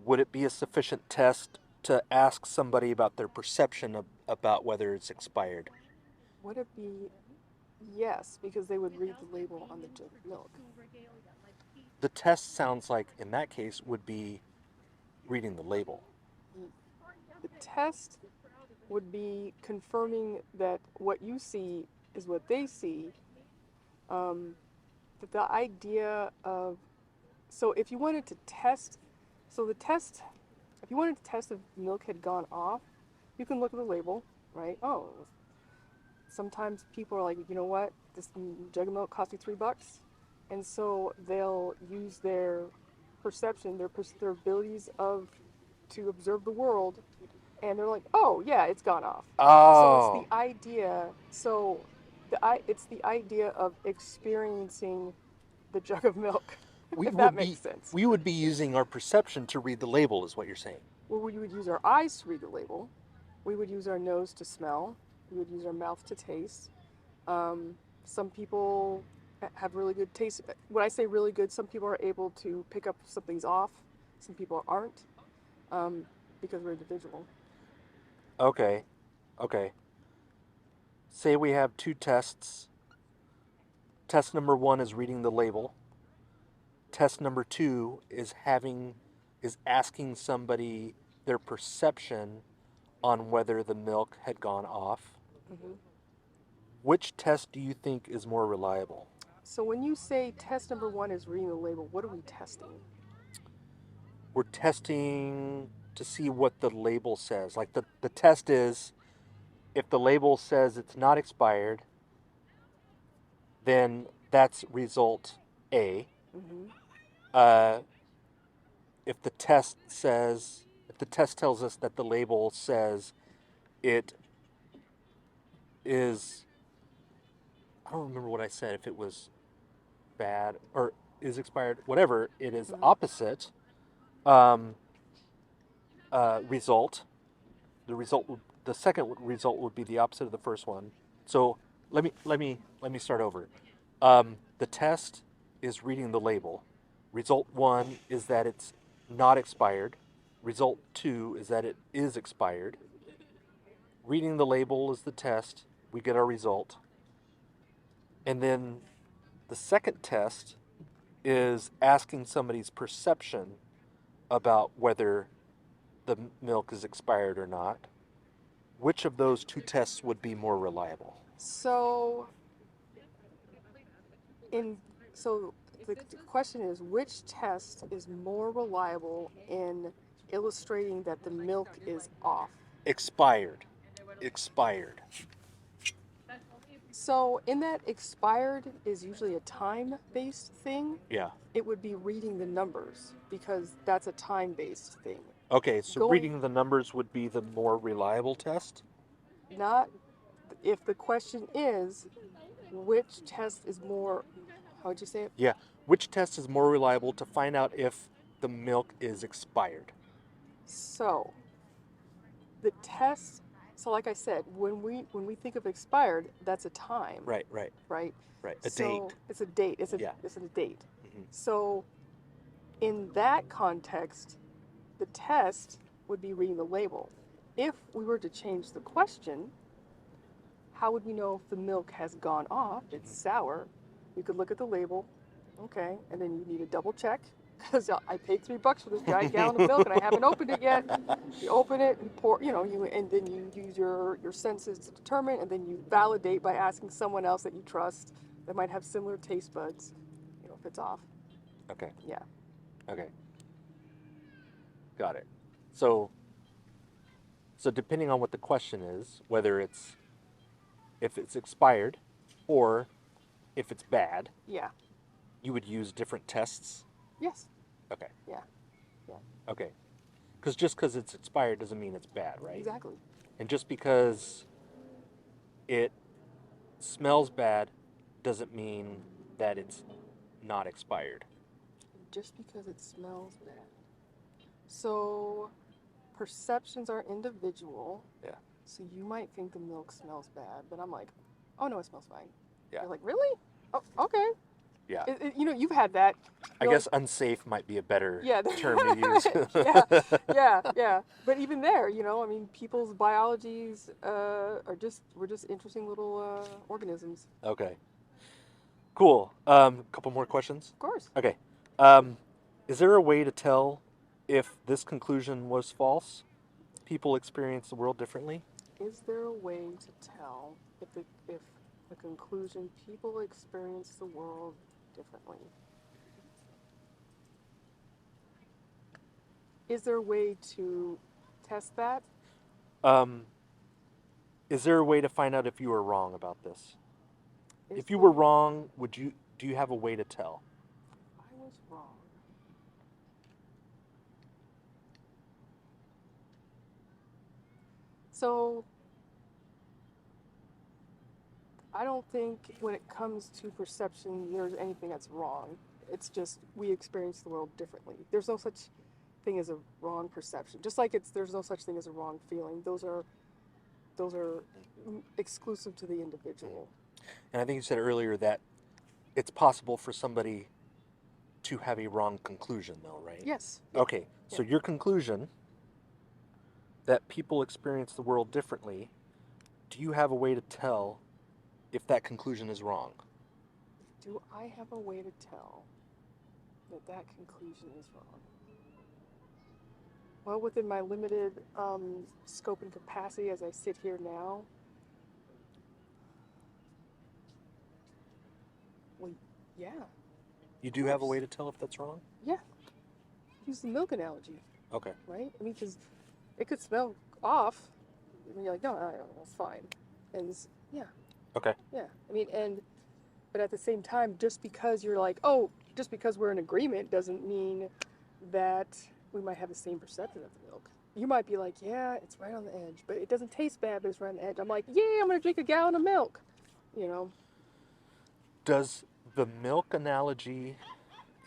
A: would it be a sufficient test to ask somebody about their perception about whether it's expired?
B: Would it be yes, because they would read the label on the jug of milk.
A: The test sounds like in that case would be reading the label.
B: The test would be confirming that what you see is what they see. That the idea of So if you wanted to test, so the test, if you wanted to test if milk had gone off, you can look at the label, right? Oh, sometimes people are like, you know what, this jug of milk cost you $3, and so they'll use their perception, their abilities of to observe the world, and they're like, oh yeah, it's gone off. So it's
A: Oh,
B: the idea. So it's the idea of experiencing the jug of milk,
A: we
B: if that
A: would
B: makes
A: be
B: sense.
A: we would be using our perception to read the label, is what you're saying.
B: Well, we would use our eyes to read the label. We would use our nose to smell. We would use our mouth to taste. Some people have really good taste. When I say really good, some people are able to pick up something's off. Some people aren't, um, because we're individual.
A: Okay, okay. Say we have two tests. Test number one is reading the label. Test number two is asking somebody their perception on whether the milk had gone off.
B: Hmm.
A: Which test do you think is more reliable?
B: So when you say test number one is reading the label, what are we testing?
A: We're testing to see what the label says. Like the test is if the label says it's not expired, then that's result A.
B: Hmm.
A: Uh, if the test tells us that the label says it is, I don't remember what I said, if it was bad or is expired, whatever, it is
B: Hmm.
A: opposite um, result. The second result would be the opposite of the first one. So let me start over. The test is reading the label. Result one is that it's not expired. Result two is that it is expired. Reading the label is the test. We get our result. And then the second test is asking somebody's perception about whether the milk is expired or not. Which of those two tests would be more reliable?
B: So in so the question is, which test is more reliable in illustrating that the milk is off?
A: Expired. Expired.
B: So in that expired is usually a time-based thing.
A: Yeah.
B: It would be reading the numbers because that's a time-based thing.
A: Okay, so
B: Going
A: reading the numbers would be the more reliable test?
B: not if the question is which test is more, how would you say it?
A: Yeah. Which test is more reliable to find out if the milk is expired?
B: So the test, so like I said, when we think of expired, that's a time,
A: Right, right,
B: right?
A: right. A
B: So
A: date.
B: it's a date.
A: Yeah.
B: It's a date.
A: Hmm.
B: So in that context, the test would be reading the label. If we were to change the question, how would we know if the milk has gone off? It's sour. You could look at the label, okay, and then you need a double check because I paid $3 for this giant gallon of milk and I haven't opened it yet. You open it and pour, and then you use your senses to determine, and then you validate by asking someone else that you trust that might have similar taste buds, if it's off.
A: Okay,
B: Yeah.
A: okay. Got it. So, so depending on what the question is, whether it's if it's expired or if it's bad,
B: Yeah.
A: you would use different tests.
B: Yes.
A: Okay,
B: Yeah. Yeah.
A: okay. Because just because it's expired doesn't mean it's bad, right?
B: Exactly.
A: And just because it smells bad doesn't mean that it's not expired.
B: Just because it smells bad. So perceptions are individual.
A: Yeah,
B: So you might think the milk smells bad, but I'm like, oh no, it smells fine.
A: yeah,
B: You're like, really? Oh, okay.
A: yeah.
B: You've had that.
A: I
B: You're
A: guess
B: like,
A: unsafe might be a better
B: yeah,
A: term to use.
B: yeah, yeah, yeah. But even there, I mean, people's biologies we're just interesting little organisms.
A: Okay, cool. Couple more questions.
B: Of course.
A: Okay. Um, is there a way to tell if this conclusion was false? People experience the world differently?
B: Is there a way to tell if the conclusion people experience the world differently? Is there a way to test that?
A: Um, is there a way to find out if you were wrong about this?
B: Is
A: If you
B: there?
A: were wrong, do you have a way to tell?
B: I was wrong. So I don't think when it comes to perception, there's anything that's wrong. It's just we experience the world differently. There's no such thing as a wrong perception. Just like there's no such thing as a wrong feeling. Those are exclusive to the individual.
A: And I think you said earlier that it's possible for somebody to have a wrong conclusion, though, right?
B: Yes. Yeah.
A: Okay, so
B: Yeah.
A: your conclusion that people experience the world differently, do you have a way to tell if that conclusion is wrong?
B: Do I have a way to tell that conclusion is wrong? Well, within my limited scope and capacity as I sit here now, well, yeah,
A: You
B: of
A: do have a
B: course.
A: way to tell if that's wrong?
B: Yeah, use the milk analogy,
A: Okay.
B: right? I mean, because it could smell off. I mean, you're like, no, that's fine. And yeah,
A: Okay.
B: yeah. I mean, but at the same time, just because you're like, oh, just because we're in agreement doesn't mean that we might have the same perception of the milk. You might be like, yeah, it's right on the edge, but it doesn't taste bad, but it's right on the edge. I'm like, yeah, I'm gonna drink a gallon of milk. You know?
A: Does the milk analogy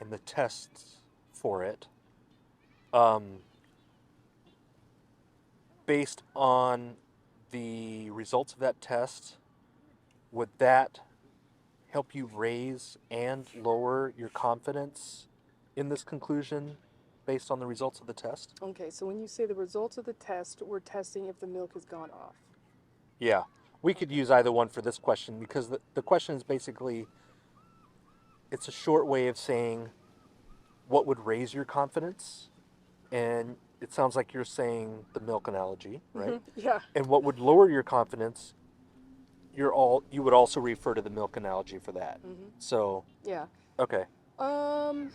A: and the tests for it, um, based on the results of that test, would that help you raise and lower your confidence in this conclusion based on the results of the test?
B: Okay, so when you say the results of the test, we're testing if the milk has gone off.
A: Yeah. We could
B: Okay.
A: use either one for this question because the question is basically it's a short way of saying what would raise your confidence, and it sounds like you're saying the milk analogy, right?
B: Yeah.
A: And what would lower your confidence, you would also refer to the milk analogy for that. So,
B: Yeah.
A: okay.
B: Um,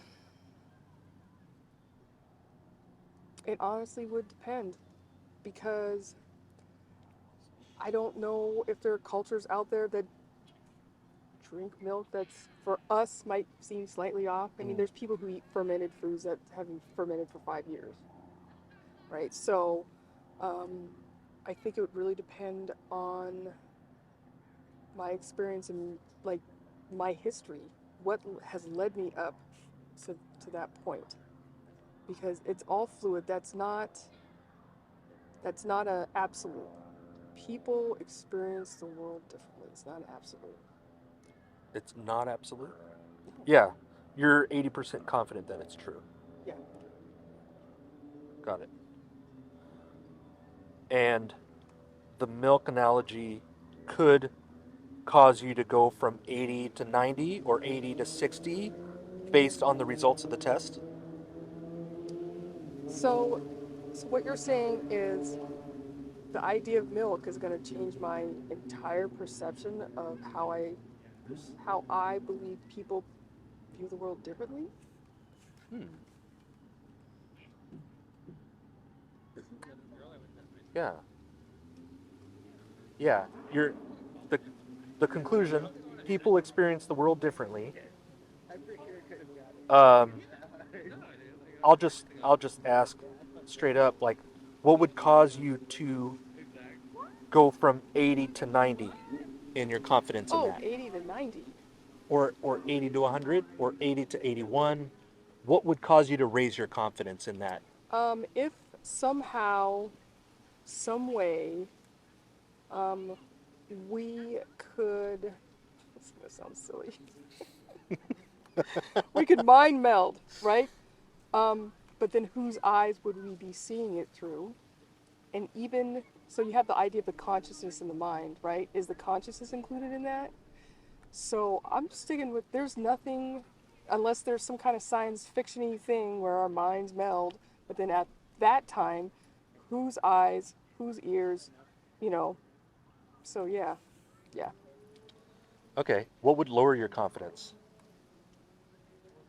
B: it honestly would depend because I don't know if there are cultures out there that drink milk that's for us might seem slightly off. I mean,
A: Mm.
B: there's people who eat fermented foods that haven't fermented for 5 years, right? So, um, I think it would really depend on my experience and like my history, what has led me up to that point, because it's all fluid. That's not a absolute. People experience the world differently. It's not an absolute.
A: It's not absolute. Yeah. You're 80% confident that it's true.
B: Yeah.
A: Got it. And the milk analogy could cause you to go from 80 to 90 or 80 to 60 based on the results of the test?
B: So, so what you're saying is the idea of milk is going to change my entire perception of how I believe people view the world differently.
A: Hmm. Yeah. Yeah. The the conclusion, people experience the world differently. Um, I'll just ask straight up, like, what would cause you to go from 80 to 90 in your confidence in
B: Oh,
A: that?
B: 80 to 90.
A: Or 80 to 100 or 80 to 81? What would cause you to raise your confidence in that?
B: If somehow, some way, um, we could, it's gonna sound silly, we could mind meld, right? But then whose eyes would we be seeing it through? And even, so you have the idea of the consciousness and the mind, right? Is the consciousness included in that? So I'm sticking with there's nothing, unless there's some kind of science fiction-y thing where our minds meld, but then at that time, whose eyes, whose ears, you know. So yeah, yeah.
A: Okay. What would lower your confidence?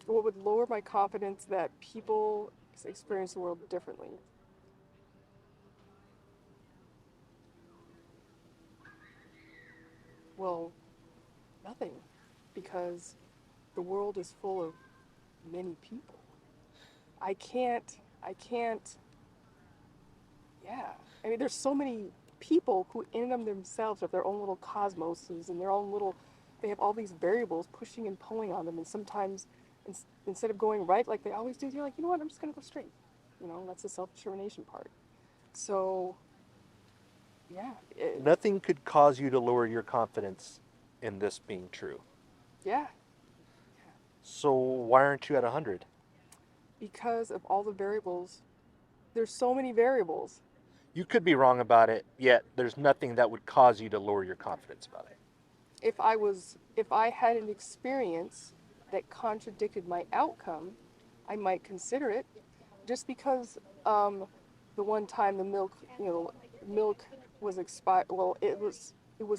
B: What would lower my confidence that people experience the world differently? Well, nothing, because the world is full of many people. I can't, yeah. I mean, there's so many people who in them themselves have their own little cosmoses and their own little, they have all these variables pushing and pulling on them. And sometimes instead of going right like they always do, you're like, you know what, I'm just going to go straight. That's the self-determination part. So, yeah,
A: Nothing could cause you to lower your confidence in this being true.
B: yeah,
A: So why aren't you at 100?
B: because of all the variables. There's so many variables.
A: You could be wrong about it, yet there's nothing that would cause you to lower your confidence about it.
B: If I had an experience that contradicted my outcome, I might consider it. Just because the one time the milk was expired. Well, it was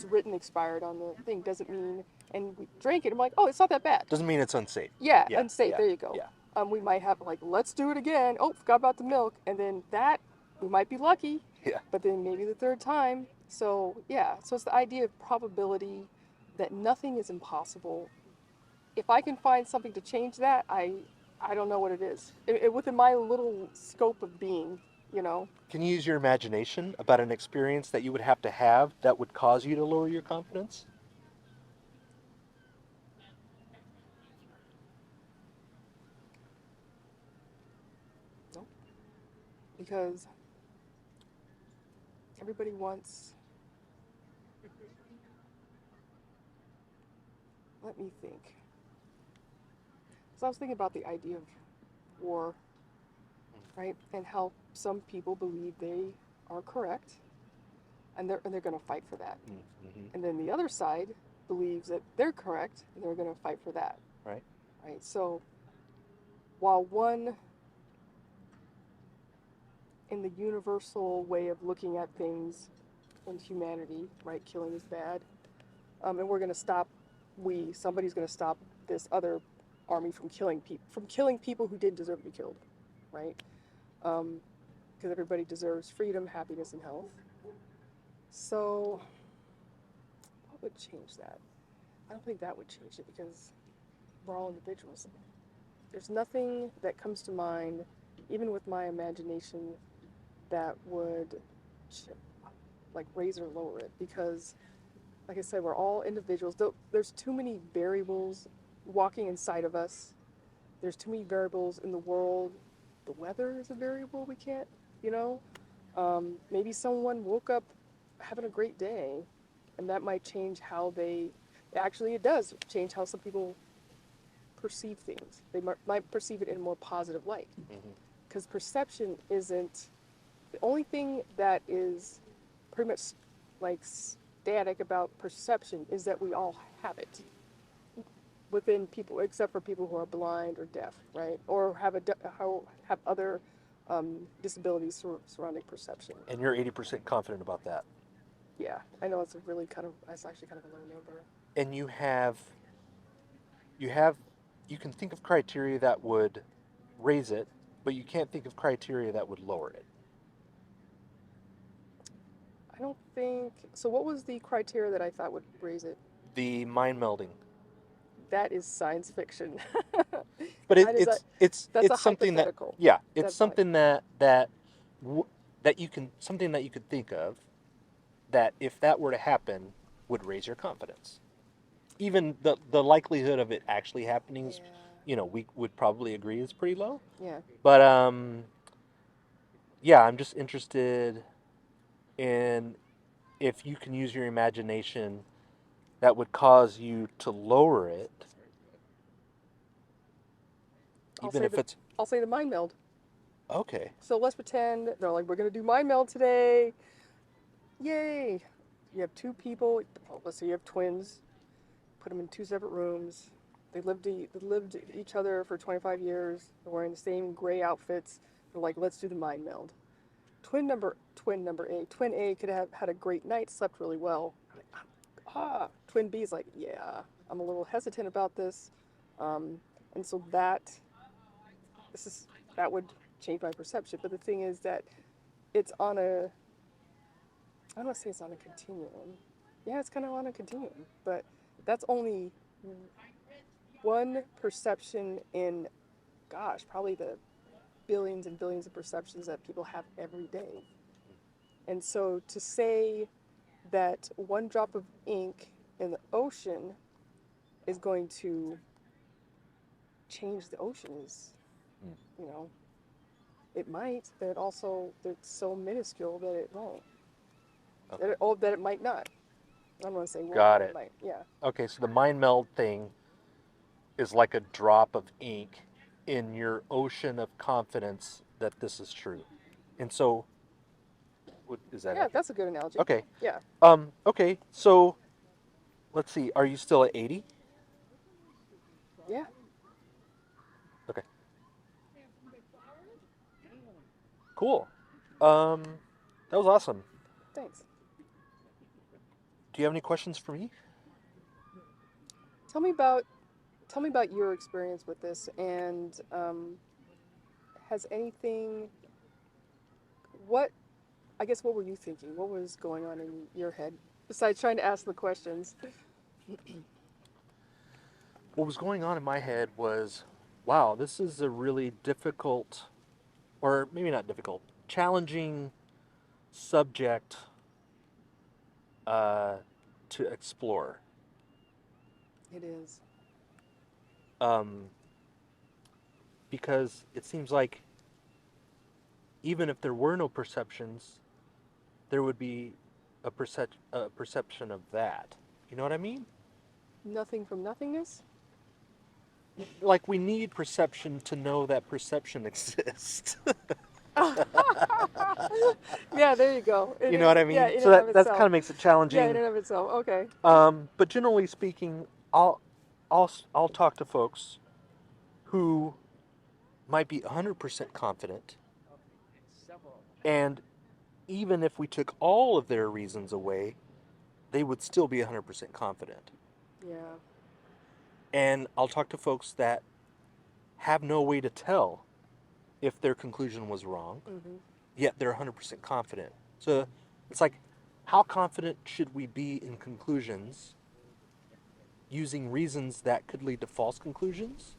B: written expired on the thing doesn't mean, and we drank it. I'm like, oh, it's not that bad.
A: Doesn't mean it's unsafe.
B: Yeah,
A: Yeah,
B: unsafe.
A: yeah,
B: There you go.
A: yeah.
B: We might have like, let's do it again. Oh, forgot about the milk, and then that we might be lucky.
A: Yeah.
B: But then maybe the third time. So yeah, so it's the idea of probability, that nothing is impossible. If I can find something to change that, I don't know what it is. Within my little scope of being, you know.
A: Can you use your imagination about an experience that you would have to have that would cause you to lower your confidence?
B: Nope. Because everybody wants. Let me think. So I was thinking about the idea of war, right? And how some people believe they are correct, and they're going to fight for that.
A: Mm-hmm.
B: And then the other side believes that they're correct, and they're going to fight for that.
A: Right.
B: Right. So while one, in the universal way of looking at things in humanity, right, killing is bad, and we're going to stop. Somebody's going to stop this other army from killing people who didn't deserve to be killed, right? Because everybody deserves freedom, happiness, and health. So, what would change that? I don't think that would change it, because we're all individuals. There's nothing that comes to mind, even with my imagination, that would like raise or lower it, because, like I said, we're all individuals. There's too many variables walking inside of us. There's too many variables in the world. The weather is a variable we can't, you know. Maybe someone woke up having a great day, and that might change how they. Actually, it does change how some people perceive things. They might perceive it in a more positive light, because perception isn't the only thing that is pretty much like static about perception is that we all have it within people, except for people who are blind or deaf, right, or have other disabilities surrounding perception.
A: And you're 80% confident about that.
B: Yeah, I know it's actually kind of a low number.
A: And you can think of criteria that would raise it, but you can't think of criteria that would lower it.
B: I don't think so. What was the criteria that I thought would raise it?
A: The mind melding.
B: That is science fiction.
A: But
B: That's a
A: it's something that,
B: hypothetical.
A: yeah, it's
B: That's
A: something that you can, something that you could think of that if that were to happen would raise your confidence. Even the likelihood of it actually happening is, we would probably agree is pretty low.
B: Yeah.
A: But yeah, I'm just interested in if you can use your imagination that would cause you to lower it, even if it's
B: I'll say the mind meld.
A: okay.
B: So let's pretend they're like, we're gonna do mind meld today. Yay! You have two people. Let's say you have twins. Put them in two separate rooms. They lived each other for 25 years. They're wearing the same gray outfits. They're like, let's do the mind meld. Twin number A. Twin A could have had a great night, slept really well. Twin B is like, yeah, I'm a little hesitant about this, and so that would change my perception. But the thing is that it's on a, I don't want to say it's on a continuum. Yeah, it's kind of on a continuum, but that's only one perception in, gosh, probably the billions and billions of perceptions that people have every day. And so to say that one drop of ink in the ocean is going to change the ocean is, you know, it might, but it also, it's so minuscule that it won't.
A: Okay.
B: That it might not. I don't want to say won't,
A: Got
B: but
A: it.
B: might. Yeah.
A: Okay, so the mind meld thing is like a drop of ink in your ocean of confidence that this is true. And so, is that
B: Yeah,
A: accurate?
B: that's a good analogy.
A: Okay.
B: Yeah.
A: Okay, so let's see. Are you still at 80?
B: Yeah.
A: Okay. Cool. That was awesome.
B: Thanks.
A: Do you have any questions for me?
B: Tell me about your experience with this, and has anything, what, I guess, what were you thinking? What was going on in your head besides trying to ask the questions?
A: What was going on in my head was, wow, this is a really difficult, or maybe not difficult, challenging subject to explore.
B: It is.
A: Um, because it seems like even if there were no perceptions, there would be a perception of that. You know what I mean?
B: Nothing from nothingness?
A: Like we need perception to know that perception exists.
B: Yeah, there you go.
A: You know what I
B: Yeah,
A: mean?
B: in
A: So
B: and of
A: that kind
B: itself.
A: of makes it
B: Yeah, in
A: challenging.
B: and of itself. Okay.
A: But generally speaking, I'll talk to folks who might be 100% confident, and even if we took all of their reasons away, they would still be 100% confident.
B: Yeah.
A: And I'll talk to folks that have no way to tell if their conclusion was wrong,
B: Mm-hmm.
A: yet they're 100% confident. So it's like, how confident should we be in conclusions using reasons that could lead to false conclusions?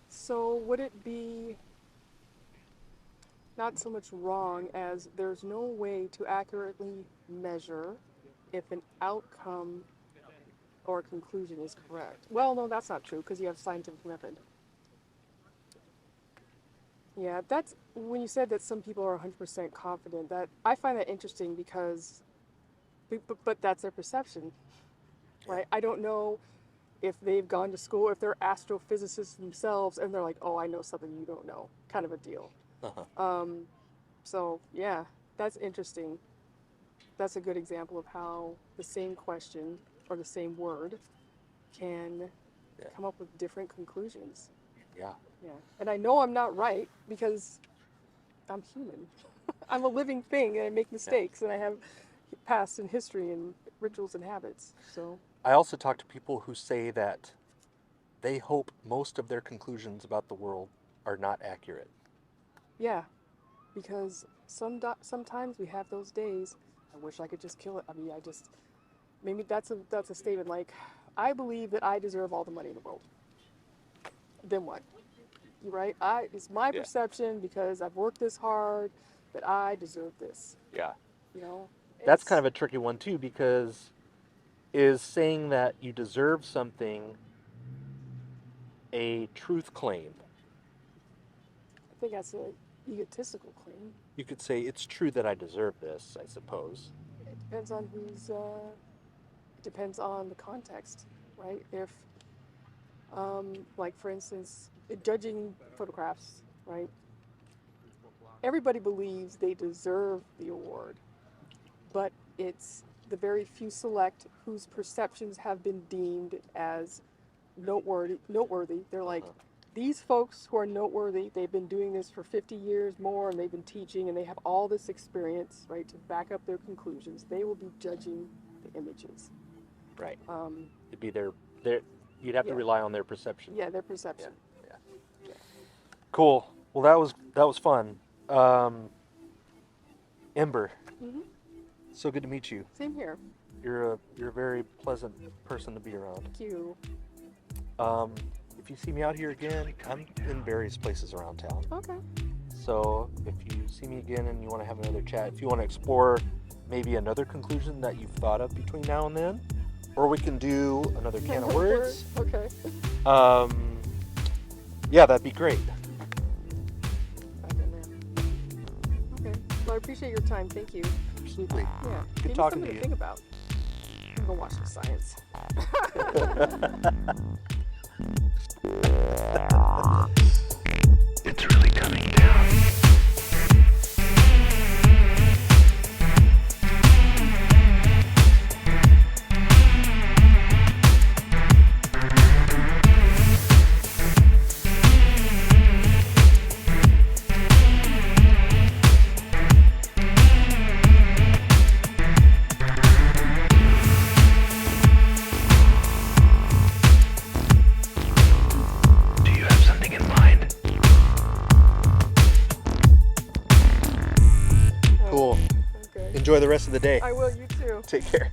B: So would it be not so much wrong as there's no way to accurately measure if an outcome or conclusion is correct? Well, no, that's not true because you have scientific method. Yeah, that's when you said that some people are 100% confident. That I find that interesting because, but that's their perception,
A: Yeah.
B: right? I don't know if they've gone to school, if they're astrophysicists themselves, and they're like, "Oh, I know something you don't know," kind of a deal.
A: Uh-huh.
B: So yeah, that's interesting. That's a good example of how the same question or the same word can
A: Yeah.
B: come up with different conclusions.
A: Yeah.
B: Yeah, and I know I'm not right because I'm human. I'm a living thing and I make mistakes and I have past and history and rituals and habits. So,
A: I also talk to people who say that they hope most of their conclusions about the world are not accurate.
B: yeah, because sometimes we have those days. I wish I could just kill it. I mean, I just maybe that's a statement like I believe that I deserve all the money in the world. Then what? You right? It's my
A: Yeah.
B: perception because I've worked this hard that I deserve this.
A: Yeah.
B: You know,
A: That's kind of a tricky one too, because is saying that you deserve something a truth claim?
B: I think that's a egotistical claim.
A: You could say it's true that I deserve this, I suppose.
B: It depends on who's. It depends on the context, right? If, like for instance, judging photographs, right? Everybody believes they deserve the award, but it's the very few select whose perceptions have been deemed as noteworthy. Noteworthy. They're like,
A: Uh-huh.
B: these folks who are noteworthy, they've been doing this for 50 years more, and they've been teaching, and they have all this experience, right, to back up their conclusions. They will be judging the images.
A: Right.
B: Um,
A: It'd be their you'd have to
B: Yeah.
A: rely on their perception.
B: yeah, their perception.
A: Yeah.
B: Yeah.
A: Cool. Well, that was That was fun. Ember,
B: Hmm.
A: so good to meet you.
B: Same here.
A: You're a very pleasant person to be around.
B: Thank you.
A: If you see me out here again, I'm in various places around town.
B: Okay.
A: So if you see me again and you want to have another chat, if you want to explore maybe another conclusion that you've thought of between now and then, or we can do another can of words.
B: Okay.
A: Yeah, that'd be great.
B: I've been there. Okay. Well, I appreciate your time. Thank you.
A: Absolutely.
B: Yeah.
A: Good
B: Give me
A: talking
B: something
A: to you.
B: think about. I'm gonna watch some science.
A: It's really coming down. Do you have something in mind? Cool.
B: Okay.
A: Enjoy the rest of the day.
B: I will. You too.
A: Take care.